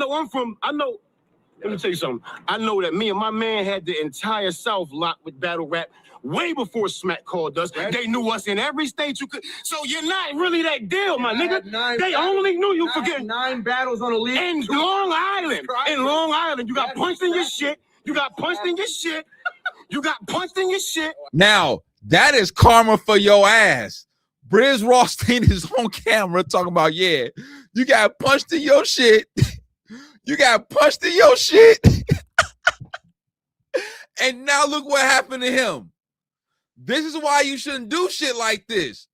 me tell you something. I know that me and my man had the entire South locked with battle rap way before Smack called us. They knew us in every state you could. So you're not really that deal, my nigga. They only knew you for getting 9 battles on the league. in Long Island. In Long Island, you got punched in your shit. You got punched in your shit. You got punched in your shit. Now, that is karma for your ass. Briz Rothstein is on camera talking about, yeah, you got punched in your shit. You got punched in your shit. And now look what happened to him. This is why you shouldn't do shit like this.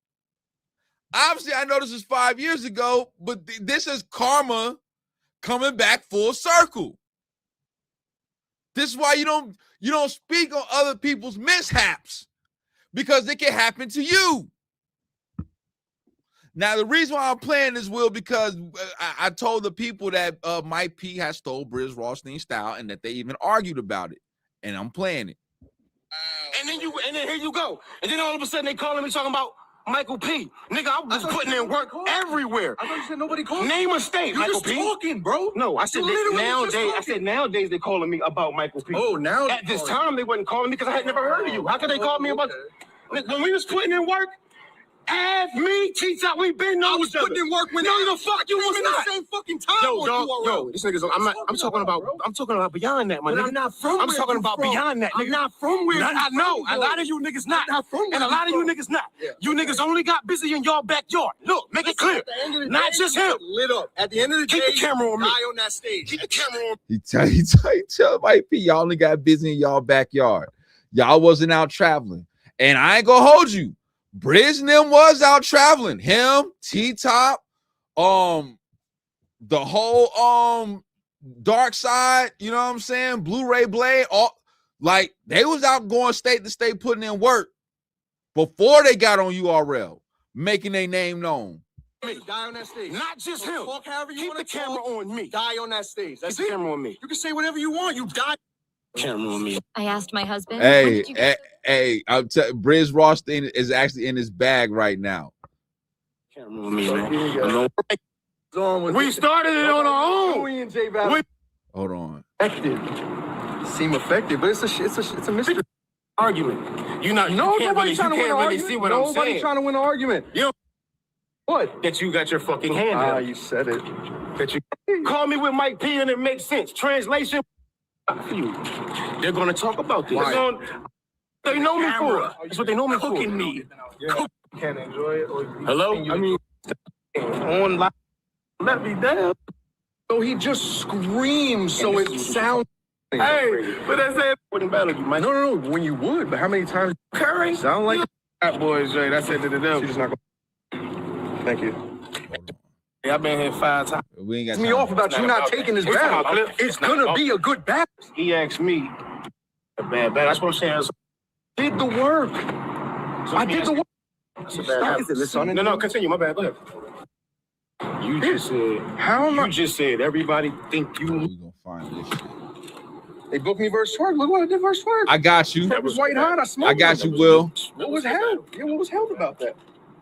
Obviously, I know this is 5 years ago, but this is karma coming back full circle. This is why you don't speak on other people's mishaps, because it can happen to you. Now, the reason why I'm playing this, Will, because I told the people that Mike P has stole Briz Rothstein's style and that they even argued about it, and I'm playing it. And then here you go. And then all of a sudden they calling me talking about Michael P. Nigga, I was putting in work everywhere. I thought you said nobody called. Name a state, You're Michael just P. talking, bro. No, I said You're literally just nowadays. I talking. said nowadays they calling me about Michael P. Oh, now At this time they wasn't calling me because I had never heard of you. How could they call me about? When we was putting in work? Have me, T-Top, we been known each other. putting in work when no, the fuck you was in not. the same fucking time. Yo, this nigga's. I'm talking about beyond that, my But nigga. I'm not from. I'm where talking you about from. beyond that, nigga. I'm not from where. I know. A lot of you niggas not. And a lot of you niggas not. You niggas only got busy in your backyard. Look, make it clear. Not just him. Lit up. At the end of the day, Keep the camera on me. die on that stage. Keep the camera on. He tell Mike P, y'all only got busy in y'all backyard. Y'all wasn't out traveling. And I ain't gonna hold you. Briz and them was out traveling. Him, T-Top, the whole Dark Side, you know what I'm saying? Blu-ray Blade, all like they was out going state to state putting in work before they got on URL, making their name known. Die on that stage. Not just him. Talk however you Keep want the to camera talk. on me. Die on that stage. That's Keep the it. camera on me. You can say whatever you want. You die. Camera on me. I asked my husband. Hey, Briz Rothstein is actually in his bag right now. Camera on me, man. We started it on our own. We and J Battle Hold on. seem effective, but it's a mystery. Argument. You can't Nobody's trying to win an really argument. see what I'm Nobody's saying. trying to win an argument. You What? that you got your fucking hand out. You said it. That you call me with Mike P and it makes sense. Translation. They're gonna talk about this. Why? They know me for. That's what they know me for. Cooking me. Can't enjoy it. Hello? I mean, on live. Let me down. So he just screams, so it sounds. Hey, but that's it. Wouldn't battle you, man. No. When you would, but how many times? Curry. Sound like That boys, Jay. That's it to the devil. she's just not going. Thank you. Yeah, I've been here 5 times. We ain't got me time. off about you not taking this battle. It's gonna be a good battle. He asked me a bad battle. That's what I'm saying. Did the work. I did the work. That's a bad battle. No, continue. My bad. Go ahead. You just said. You just said everybody think you. We gonna find this shit. They booked me versus Twerk. Look what I did versus Twerk. I got you. That was white hot. I smoked. I got you, Will. What was held? Yeah, what was held about that?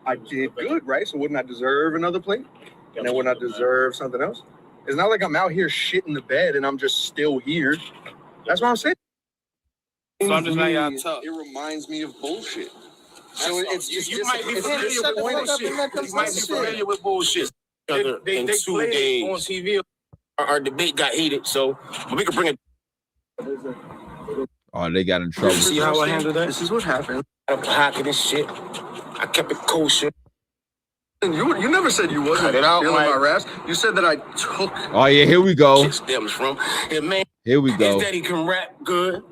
I did good, right? So wouldn't I deserve another plate? And then wouldn't I deserve something else? It's not like I'm out here shitting the bed and I'm just still here. That's what I'm saying. So I'm just letting y'all talk. It reminds me of bullshit. So it's just you might be familiar with bullshit. You might be familiar with bullshit. They In 2 played days on TV. Our debate got heated, so we can bring it. Oh, they got in trouble. See how I handled that? This is what happened. I'm pocketing this shit. I kept it kosher. And you never said you wasn't feeling my raps. You said that I took. Oh yeah, here we go. Shit stems from. Yeah, man. Here we go. His daddy can rap good.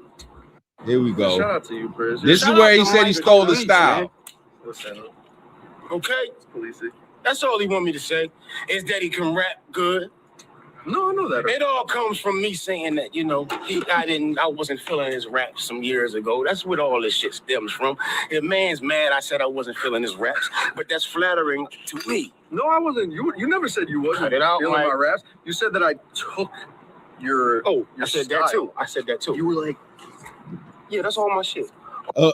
Here we go. Shout out to you, Briz. This is where he said he stole the style. Listen, Okay, police it. that's all he want me to say. His daddy can rap good. No, I know that. It all comes from me saying that, you know, I wasn't feeling his raps some years ago. That's what all this shit stems from. If man's mad, I said I wasn't feeling his raps, but that's flattering to me. No, I wasn't. You never said you wasn't Cut it out, feeling Mike. my raps. You said that I took your. Oh, I your said style. that too. I said that too. You were like, Yeah, that's all my shit. You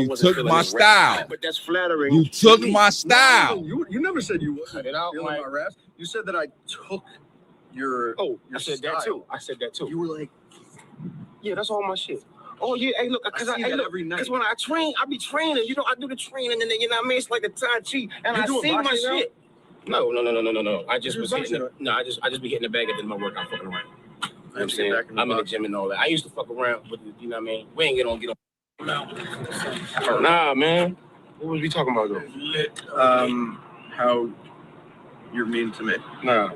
wasn't took feeling my his raps, style. but that's flattering. You to took me. my style. you never said you wasn't Cut it out, feeling Mike. my raps. You said that I took your. Oh, your I said style. that too. I said that too. You were like, Yeah, that's all my shit. Oh yeah, hey look, because every night. because when I train, I be training. You know, I do the training, and then you know what I mean. It's like the Tai Chi, and You I doing sing my boxing now? shit. No. I just You was do hitting. boxing, I just be hitting the bag at the my workout, fucking around. You know what I'm to get saying? back in the I'm in the box. gym and all that. I used to fuck around, but you know what I mean. We ain't get on. Nah, man. What was we talking about though? how you're mean to me. Nah,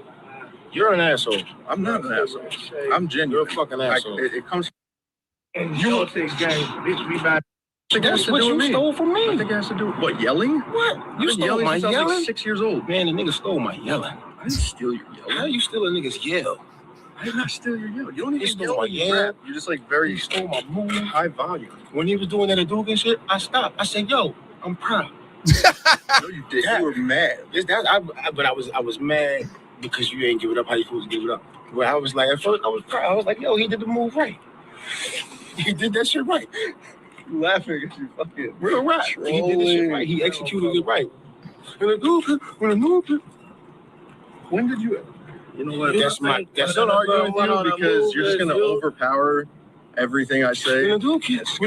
you're an asshole. I'm not an asshole. I'm You're genuine. a fucking Like, asshole. it comes. You don't think gang, bitch, we back. I think it has That's to what do you with me. stole from me. I think it has to do with what, yelling? What? I've You been stole yelling my since I was yelling? like 6 years old. Man, the nigga stole my yelling. I didn't steal your How yelling. you steal a nigga's yell? I did not steal your yell. You don't You even stole yell my when you yell. rap. You're just like very You stole my mood. high volume. When he was doing that at Duke and shit, I stopped. I said, "Yo, I'm proud." No, you did. You were mad. But I was mad because you ain't give it up how you supposed to give it up. But I was like, at first, I was proud. I was like, "Yo, he did the move right. He did that shit right. You laughing because you fucking Real right. He did the shit right. He executed it right." When did you? You know what? That's I'm not arguing with you because you're just gonna overpower everything I say. with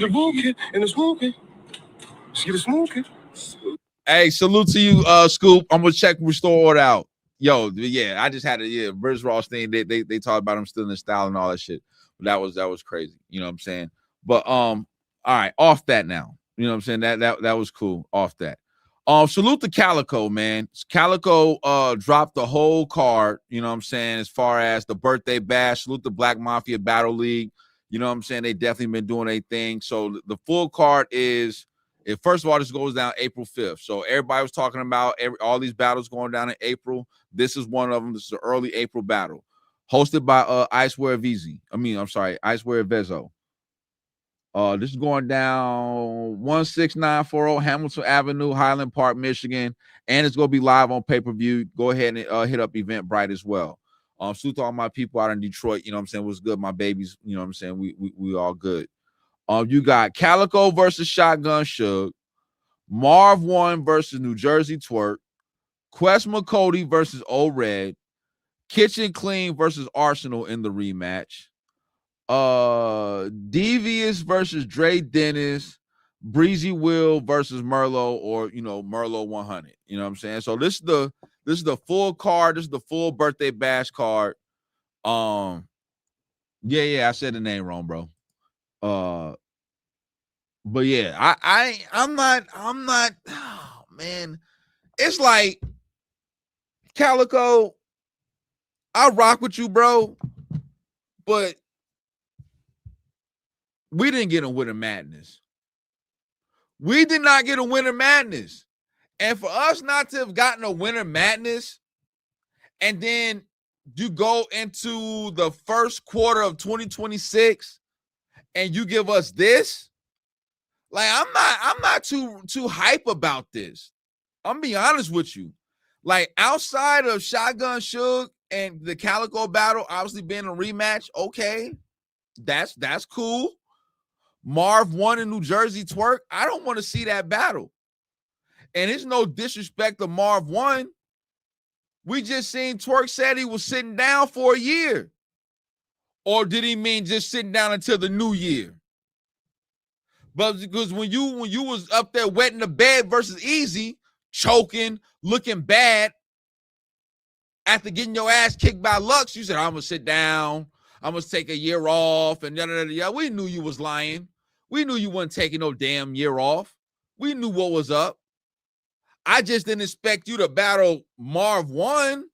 a boom kid and a smoking. Just get a smoking. Hey, salute to you, Scoop. I'm gonna check restore order out. Yo, yeah, I just had a Briz Ross thing. They talked about him stealing his style and all that shit. But that was crazy. You know what I'm saying? But all right, off that now. You know what I'm saying? That was cool. Off that. Salute to Calico, man. Calico dropped the whole card, you know what I'm saying, as far as the birthday bash. Salute the Black Mafia Battle League. You know what I'm saying? They definitely been doing their thing. So the full card is, first of all, this goes down April 5th. So everybody was talking about all these battles going down in April. This is one of them. This is an early April battle. Hosted by Iceware Vezo. This is going down 16940 Hamilton Avenue, Highland Park, Michigan, and it's gonna be live on pay-per-view. Go ahead and hit up Eventbrite as well. Salute to all my people out in Detroit. You know what I'm saying? What's good, my babies? You know what I'm saying? We all good. You got Calico versus Shotgun Suge, Marv 1 versus New Jersey Twerk, Quest McCody versus Old Red, Kitchen Clean versus Arsenal in the rematch. Devious versus Dre Dennis, Breezy Will versus Merlot, or Merlot 100. You know what I'm saying? So this is the full card. This is the full birthday bash card. Yeah, I said the name wrong, bro. But yeah, I'm not. Oh, man, it's like Calico. I rock with you, bro, but we didn't get a Winter Madness. We did not get a Winter Madness. And for us not to have gotten a Winter Madness and then you go into the first quarter of 2026 and you give us this. Like, I'm not too hype about this. I'm be honest with you. Like, outside of Shotgun Suge and the Calico battle obviously being a rematch, okay, that's cool. Marv won in New Jersey Twerk. I don't want to see that battle. And it's no disrespect to Marv won. We just seen Twerk said he was sitting down for a year. Or did he mean just sitting down until the new year? But because when you was up there wetting the bed versus Easy, choking, looking bad, after getting your ass kicked by Lux, you said, I'm going to sit down. I'm going to take a year off. And yada. We knew you was lying. We knew you wasn't taking no damn year off. We knew what was up. I just didn't expect you to battle Marv 1.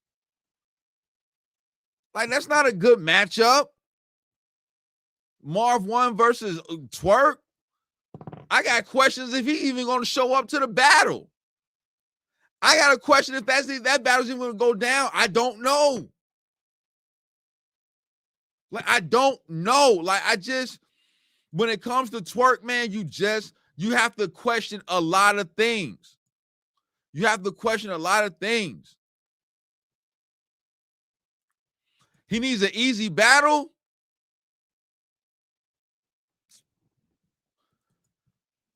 Like, that's not a good matchup. Marv 1 versus Twerk. I got questions if he even going to show up to the battle. I got a question if that battle's even going to go down. I don't know. Like, I don't know. Like, when it comes to Twerk, man, you have to question a lot of things. You have to question a lot of things. He needs an easy battle.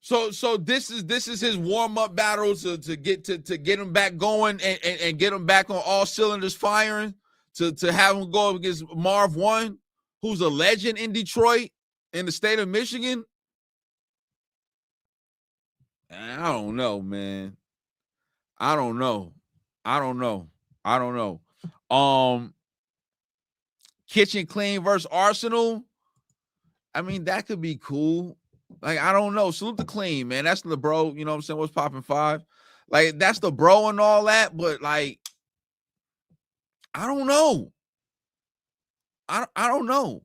So this is his warm-up battle to get him back going and get him back on all cylinders firing, to have him go up against Marv 1, who's a legend in Detroit, in the state of Michigan. I don't know, man. I don't know. Kitchen Clean versus Arsenal. I mean, that could be cool. Like, I don't know. Salute the Clean, man. That's the bro. You know what I'm saying? What's popping 5? Like, that's the bro and all that. But, like, I don't know. I don't know.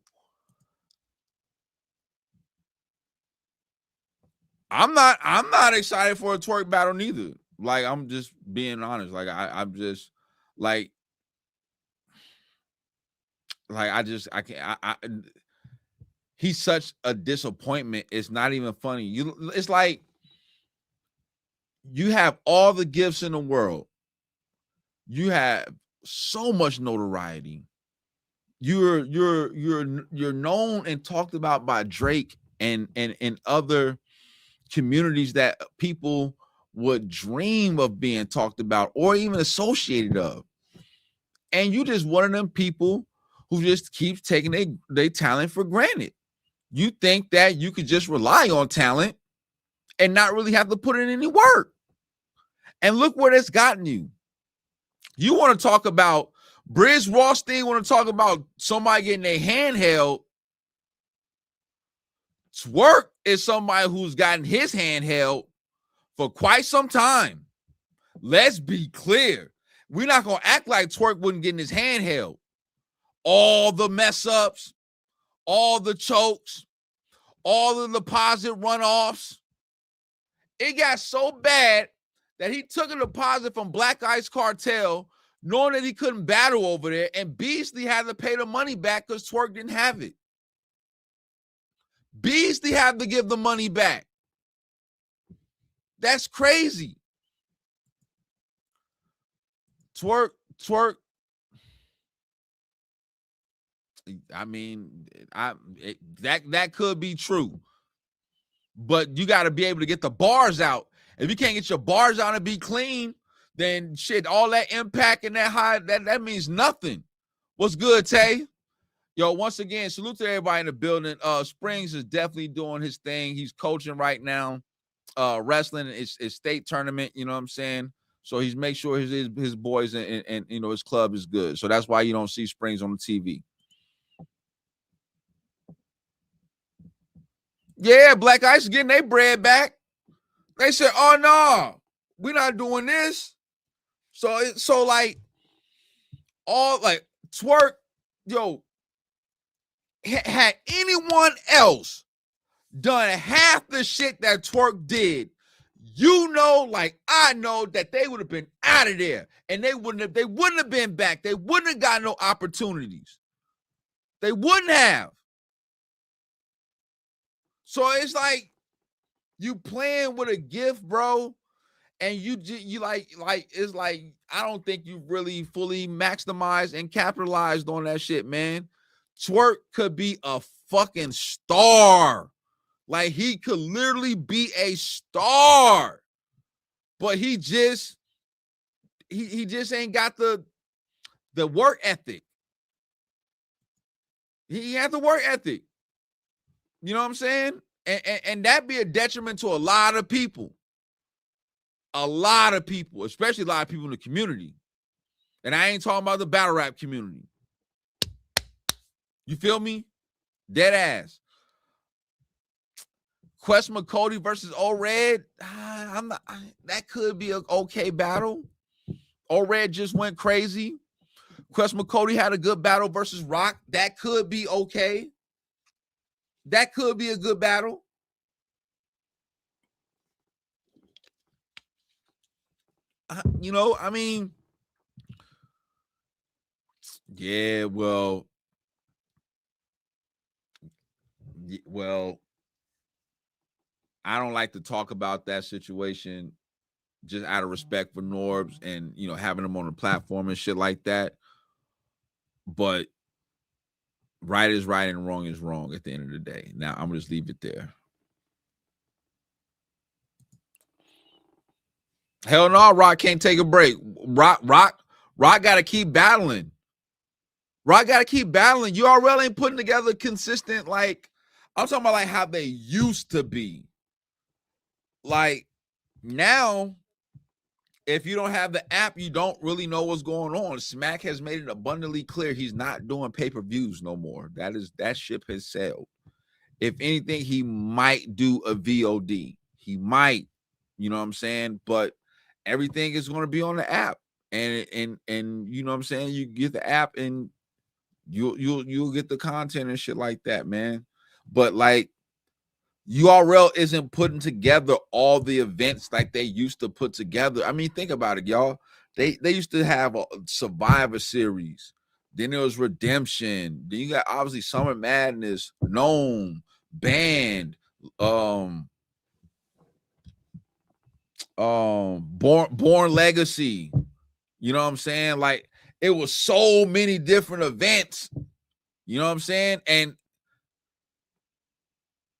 I'm not excited for a Twerk battle neither. Like, I'm just being honest. Like, I'm just like I can't. He's such a disappointment. It's not even funny. It's like you have all the gifts in the world. You have so much notoriety. You're known and talked about by Drake and other communities that people would dream of being talked about or even associated of. And you just one of them people who just keeps taking their talent for granted. You think that you could just rely on talent and not really have to put in any work. And look where it's gotten you. You want to talk about Briz Rothstein, want to talk about somebody getting their hand held. Twerk is somebody who's gotten his hand held for quite some time. Let's be clear. We're not going to act like Twerk wasn't getting his hand held. All the mess ups, all the chokes, all the deposit runoffs. It got so bad that he took a deposit from Black Ice Cartel, knowing that he couldn't battle over there, and Beasley had to pay the money back because Twerk didn't have it. Beasley had to give the money back. That's crazy. Twerk. I mean, that could be true, but you got to be able to get the bars out. If you can't get your bars out and be clean, then shit, all that impact and that high, that means nothing. What's good, Tay? Yo, once again, salute to everybody in the building. Springz is definitely doing his thing. He's coaching right now. Wrestling is state tournament, you know what I'm saying? So he's make sure his boys and you know his club is good. So that's why you don't see Springz on the TV. Yeah, Black Ice is getting their bread back. They said, "Oh no, we're not doing this." So like all like Twerk, yo, had anyone else done half the shit that Twerk did, you know, like I know that they would have been out of there, and they wouldn't have been back. They wouldn't have got no opportunities. They wouldn't have. So it's like you playing with a gift, bro, and you like it's like I don't think you really fully maximized and capitalized on that shit, man. Twerk could be a fucking star. Like he could literally be a star. But he just ain't got the work ethic. He had the work ethic. You know what I'm saying? And that'd be a detriment to a lot of people. A lot of people, especially a lot of people in the community. And I ain't talking about the battle rap community. You feel me? Dead ass. Quest McCody versus O-Red. That could be an okay battle. O-Red just went crazy. Quest McCody had a good battle versus Rock. That could be okay. That could be a good battle. You know, I mean, yeah, well, I don't like to talk about that situation just out of respect for Norbs and, you know, having them on the platform and shit like that. But right is right and wrong is wrong at the end of the day. Now, I'm going to just leave it there. Hell no, Rock can't take a break. Rock got to keep battling. Rock got to keep battling. URL ain't putting together consistent, like, I'm talking about like how they used to be. Like, now, if you don't have the app, you don't really know what's going on. Smack has made it abundantly clear he's not doing pay-per-views no more. That ship has sailed. If anything, he might do a VOD. He might, you know what I'm saying? But everything is going to be on the app. And you know what I'm saying? You get the app and you'll get the content and shit like that, man. But like, URL isn't putting together all the events like they used to put together. I mean, think about it, y'all. They used to have a Survivor Series. Then there was Redemption. Then you got obviously Summer Madness, Gnome, Band, Born Legacy. You know what I'm saying? Like, it was so many different events. You know what I'm saying? And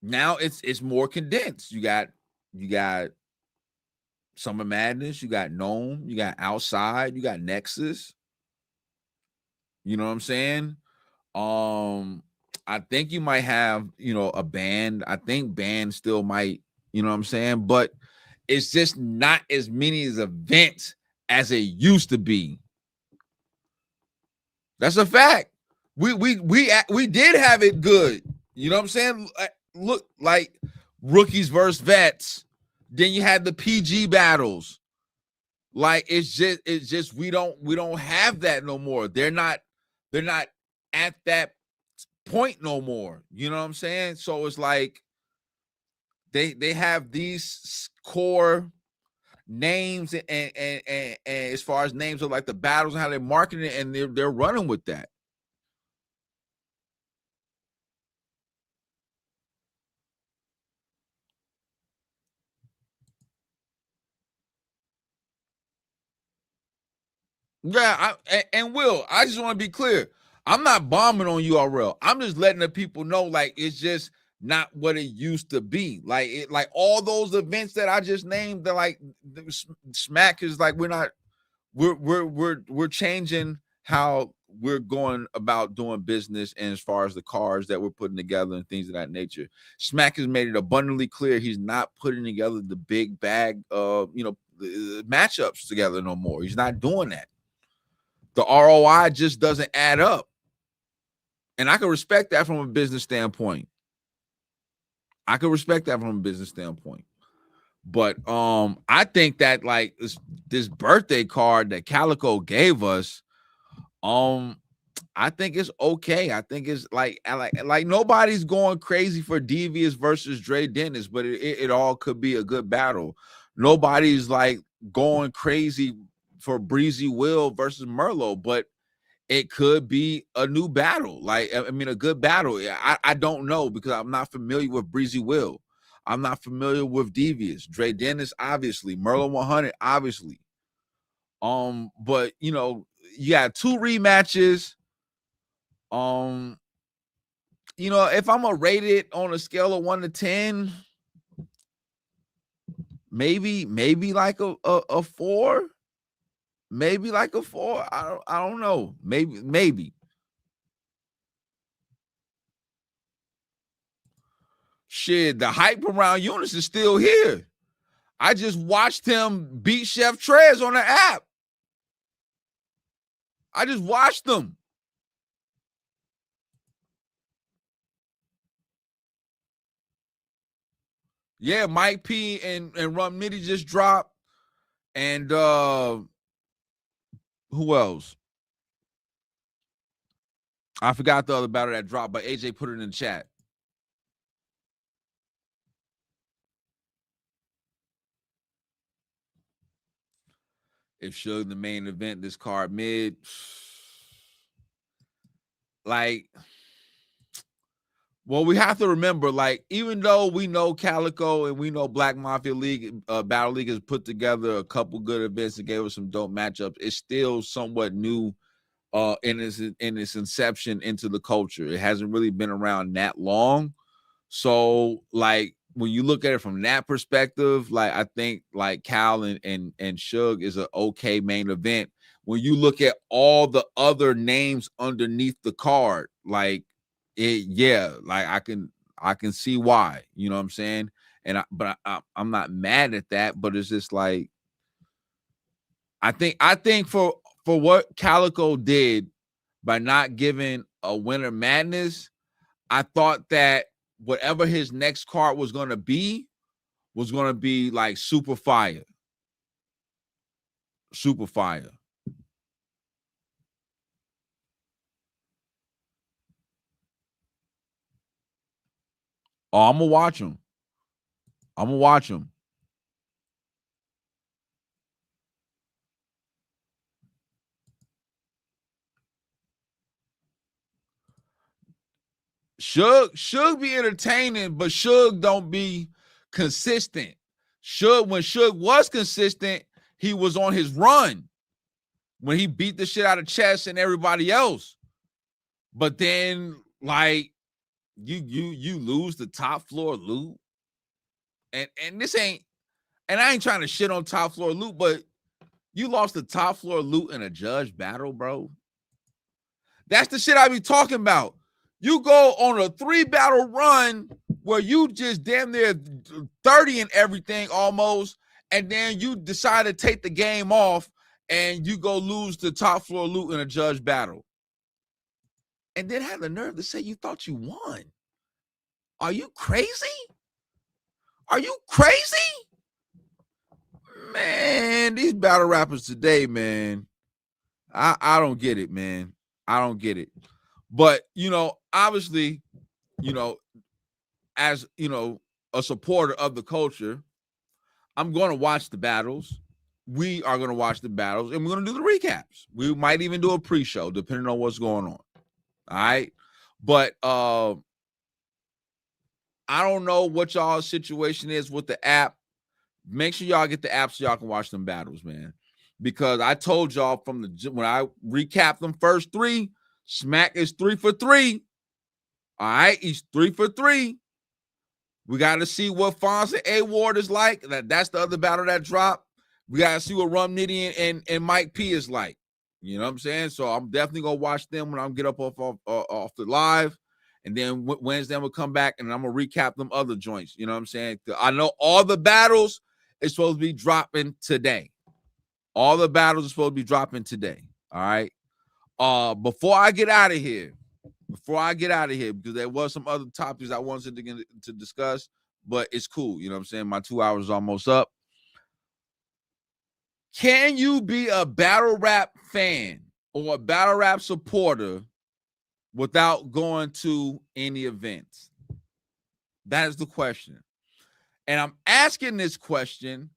now it's more condensed. You got Summer Madness, you got Gnome, you got Outside, you got Nexus. You know what I'm saying? I think you might have, you know, a Band. I think Band still might, you know what I'm saying? But it's just not as many as events as it used to be. That's a fact. We did have it good. You know what I'm saying? Look, like rookies versus vets. Then you had the PG battles. Like it's just we don't have that no more. They're not at that point no more. You know what I'm saying? So it's like they have these core names and as far as names of like the battles and how they're marketing it, and they're running with that. Yeah, and Will, I just want to be clear. I'm not bombing on URL. I'm just letting the people know, like, it's just not what it used to be. Like like all those events that I just named, they're like Smack is like we're changing how we're going about doing business, and as far as the cards that we're putting together and things of that nature. Smack has made it abundantly clear he's not putting together the big bag of, you know, matchups together no more. He's not doing that. The ROI just doesn't add up. And I can respect that from a business standpoint. But I think that like this birthday card that Calico gave us, I think it's okay. I think it's like nobody's going crazy for Devious versus Dre Dennis, but it all could be a good battle. nobody's like going crazy for Breezy Will versus Merlo, but it could be a new battle. Like, I mean, a good battle. I don't know because I'm not familiar with Breezy Will. I'm not familiar with Devious. Dre Dennis, obviously. Merlo 100, obviously. But you know, you got 2 rematches. You know, if I'm gonna rate it on a scale of 1 to 10, maybe like a 4. Maybe like a 4. I don't know. Maybe. Shit, the hype around Eunice is still here. I just watched him beat Chef Trez on the app. I just watched them. Yeah, Mike P and Rum Nitty just dropped. And who else? I forgot the other battle that dropped, but AJ put it in the chat. If Suge the main event, this card mid, like, well, we have to remember, like, even though we know Calico and we know Black Mafia League, Battle League has put together a couple good events and gave us some dope matchups, it's still somewhat new in its inception into the culture. It hasn't really been around that long. So, like, when you look at it from that perspective, like, I think like Cal and Suge is an okay main event. When you look at all the other names underneath the card, like, like I can see why, you know what I'm saying? And I'm not mad at that, but it's just like, I think for what Calico did by not giving a Winter Madness, I thought that whatever his next card was going to be like super fire. Super fire. Oh, I'm going to watch him. I'm going to watch him. Suge be entertaining, but Suge don't be consistent. When Suge was consistent, he was on his run when he beat the shit out of Chess and everybody else. But then, like, you lose the top floor loot, and this ain't, and I ain't trying to shit on top floor loot, but you lost the top floor loot in a judge battle, bro. That's the shit I be talking about. You go on a 3 battle run where you just damn near 30 and everything almost, and then you decide to take the game off and you go lose the top floor loot in a judge battle. And then have the nerve to say you thought you won. Are you crazy? Are you crazy? Man, these battle rappers today, man, I don't get it, man. I don't get it. But, you know, obviously, you know, as, you know, a supporter of the culture, I'm going to watch the battles. We are going to watch the battles, and we're going to do the recaps. We might even do a pre-show, depending on what's going on. All right? But I don't know what y'all's situation is with the app. Make sure y'all get the app so y'all can watch them battles, man. Because I told y'all from when I recapped them first 3, Smack is 3 for 3. All right, he's 3 for 3. We got to see what Fonz and A Ward is like. That's the other battle that dropped. We got to see what Rum Nitty and Mike P is like. You know what I'm saying? So I'm definitely gonna watch them when I get up off the live, and then Wednesday I'm gonna come back and I'm gonna recap them other joints. You know what I'm saying? I know all the battles is supposed to be dropping today. All the battles are supposed to be dropping today. All right. Before I get out of here, because there was some other topics I wanted to discuss, but it's cool. You know what I'm saying? My 2 hours is almost up. Can you be a battle rap fan or a battle rap supporter without going to any events? That is the question. And I'm asking this question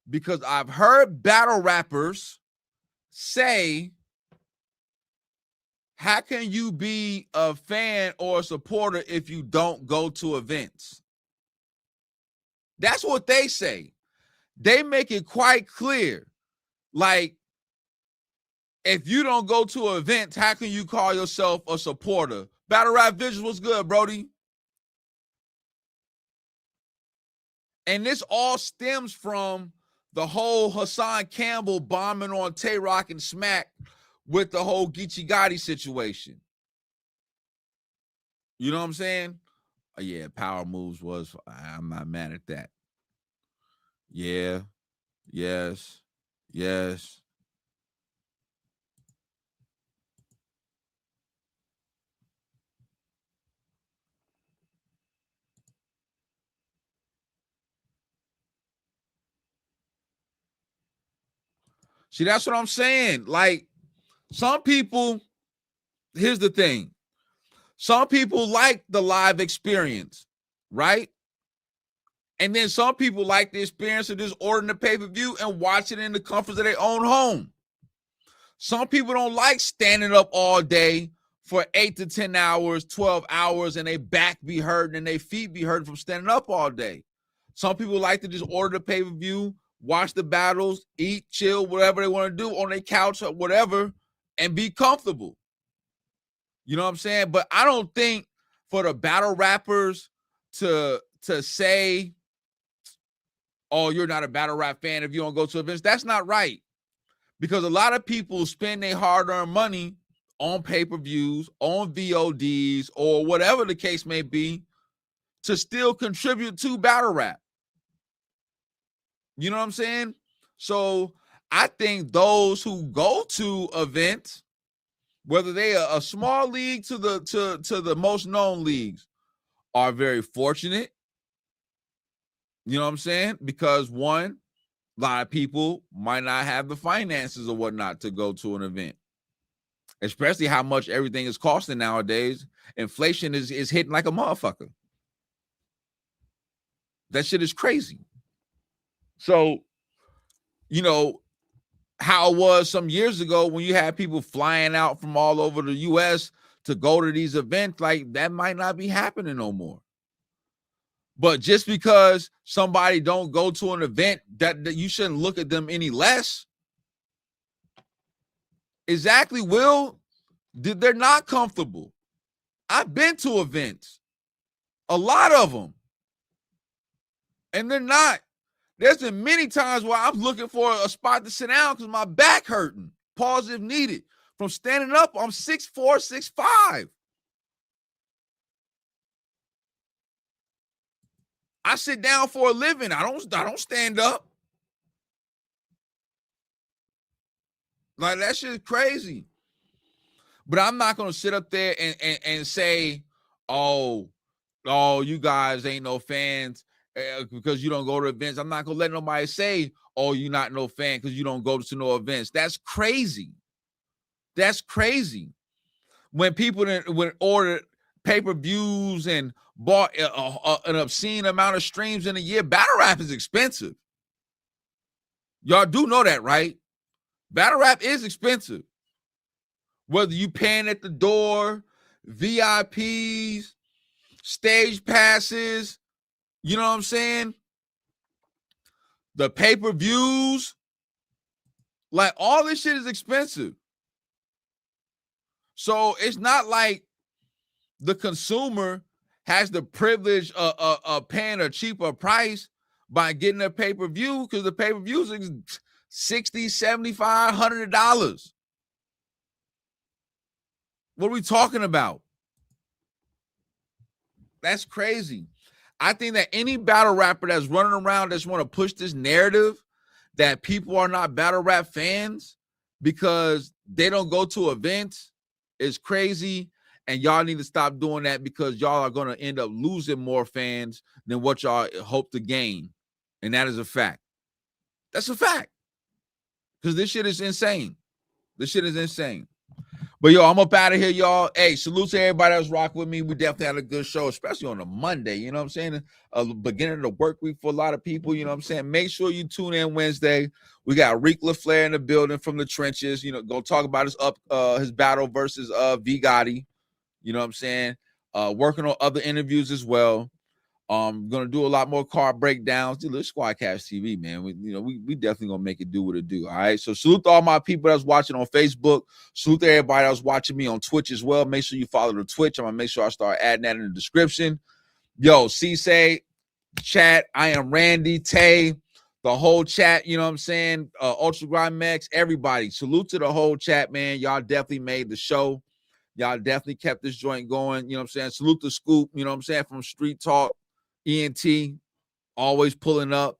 because I've heard battle rappers say, how can you be a fan or a supporter if you don't go to events? That's what they say. They make it quite clear. Like, if you don't go to events, how can you call yourself a supporter? Battle Rap Visuals, what's good, Brody? And this all stems from the whole Hassan Campbell bombing on Tay-Rock and Smack with the whole Geechee Gotti situation. You know what I'm saying? Oh, yeah, Power Moves was, I'm not mad at that. Yeah, yes, yes. See, that's what I'm saying. Like, some people, here's the thing. Some people like the live experience, right? And then some people like the experience of just ordering the pay-per-view and watching it in the comforts of their own home. Some people don't like standing up all day for 8 to 10 hours, 12 hours, and their back be hurting and their feet be hurting from standing up all day. Some people like to just order the pay-per-view, watch the battles, eat, chill, whatever they want to do on their couch or whatever, and be comfortable. You know what I'm saying? But I don't think for the battle rappers to say, oh, you're not a battle rap fan if you don't go to events, that's not right. Because a lot of people spend their hard-earned money on pay-per-views, on VODs, or whatever the case may be, to still contribute to battle rap. You know what I'm saying? So I think those who go to events, whether they are a small league to the most known leagues, are very fortunate. You know what I'm saying? Because one, a lot of people might not have the finances or whatnot to go to an event, especially how much everything is costing nowadays. Inflation is hitting like a motherfucker. That shit is crazy. So, you know, how it was some years ago when you had people flying out from all over the U.S. to go to these events, like that might not be happening no more. But just because somebody don't go to an event, that you shouldn't look at them any less. Exactly, Will. They're not comfortable. I've been to events, a lot of them, and they're not. There's been many times where I'm looking for a spot to sit down because my back hurting. Pause if needed. From standing up, I'm 6'4", 6'5". I sit down for a living. I don't stand up. Like, that shit is crazy. But I'm not gonna sit up there and say, oh, you guys ain't no fans because you don't go to events. I'm not gonna let nobody say, oh, you're not no fan because you don't go to no events. That's crazy. That's crazy. When people would order pay-per-views and bought an obscene amount of streams in a year, battle rap is expensive. Y'all do know that, right? Battle rap is expensive. Whether you paying at the door, VIPs, stage passes, you know what I'm saying? The pay-per-views, like all this shit is expensive. So it's not like the consumer has the privilege of paying a cheaper price by getting a pay-per-view, because the pay-per-views is $60, $75, $100. What are we talking about? That's crazy. I think that any battle rapper that's running around that's want to push this narrative that people are not battle rap fans because they don't go to events is crazy. And y'all need to stop doing that, because y'all are going to end up losing more fans than what y'all hope to gain. And that is a fact. That's a fact. Because this shit is insane. This shit is insane. But yo, I'm up out of here, y'all. Hey, salute to everybody that's rocking with me. We definitely had a good show, especially on a Monday. You know what I'm saying? Beginning of the work week for a lot of people. You know what I'm saying? Make sure you tune in Wednesday. We got Reek LaFlair in the building from the trenches. You know, go talk about his battle versus V Gotti. You know what I'm saying? Working on other interviews as well. Gonna do a lot more card breakdowns. Do little Squadkast TV, man. We definitely gonna make it do what it do. All right. So salute to all my people that's watching on Facebook. Salute to everybody that's watching me on Twitch as well. Make sure you follow the Twitch. I'm gonna make sure I start adding that in the description. Yo, C-Say, chat. I am Randy, Tay, the whole chat. You know what I'm saying? Ultra Grind Max, everybody. Salute to the whole chat, man. Y'all definitely made the show. Y'all definitely kept this joint going. You know what I'm saying? Salute to Scoop. You know what I'm saying? From Street Talk. ENT, always pulling up.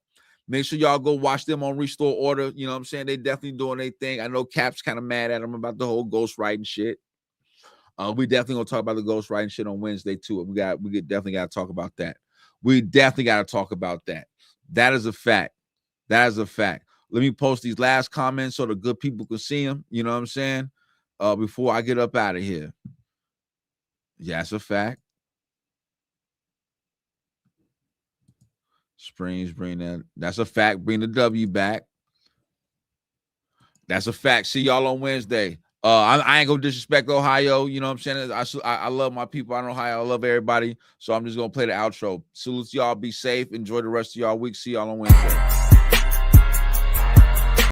Make sure y'all go watch them on Restore Order. You know what I'm saying? They definitely doing their thing. I know Cap's kind of mad at them about the whole ghostwriting shit. We definitely gonna talk about the ghostwriting shit on Wednesday too. We definitely got to talk about that. We definitely got to talk about that. That is a fact. That is a fact. Let me post these last comments so the good people can see them. You know what I'm saying? Before I get up out of here. Yeah, that's a fact. Springz, bring that. That's a fact. Bring the W back. That's a fact. See y'all on Wednesday. I ain't gonna disrespect Ohio. You know what I'm saying? I love my people out in Ohio. I love everybody. So I'm just gonna play the outro. Salute y'all. Be safe. Enjoy the rest of y'all week. See y'all on Wednesday.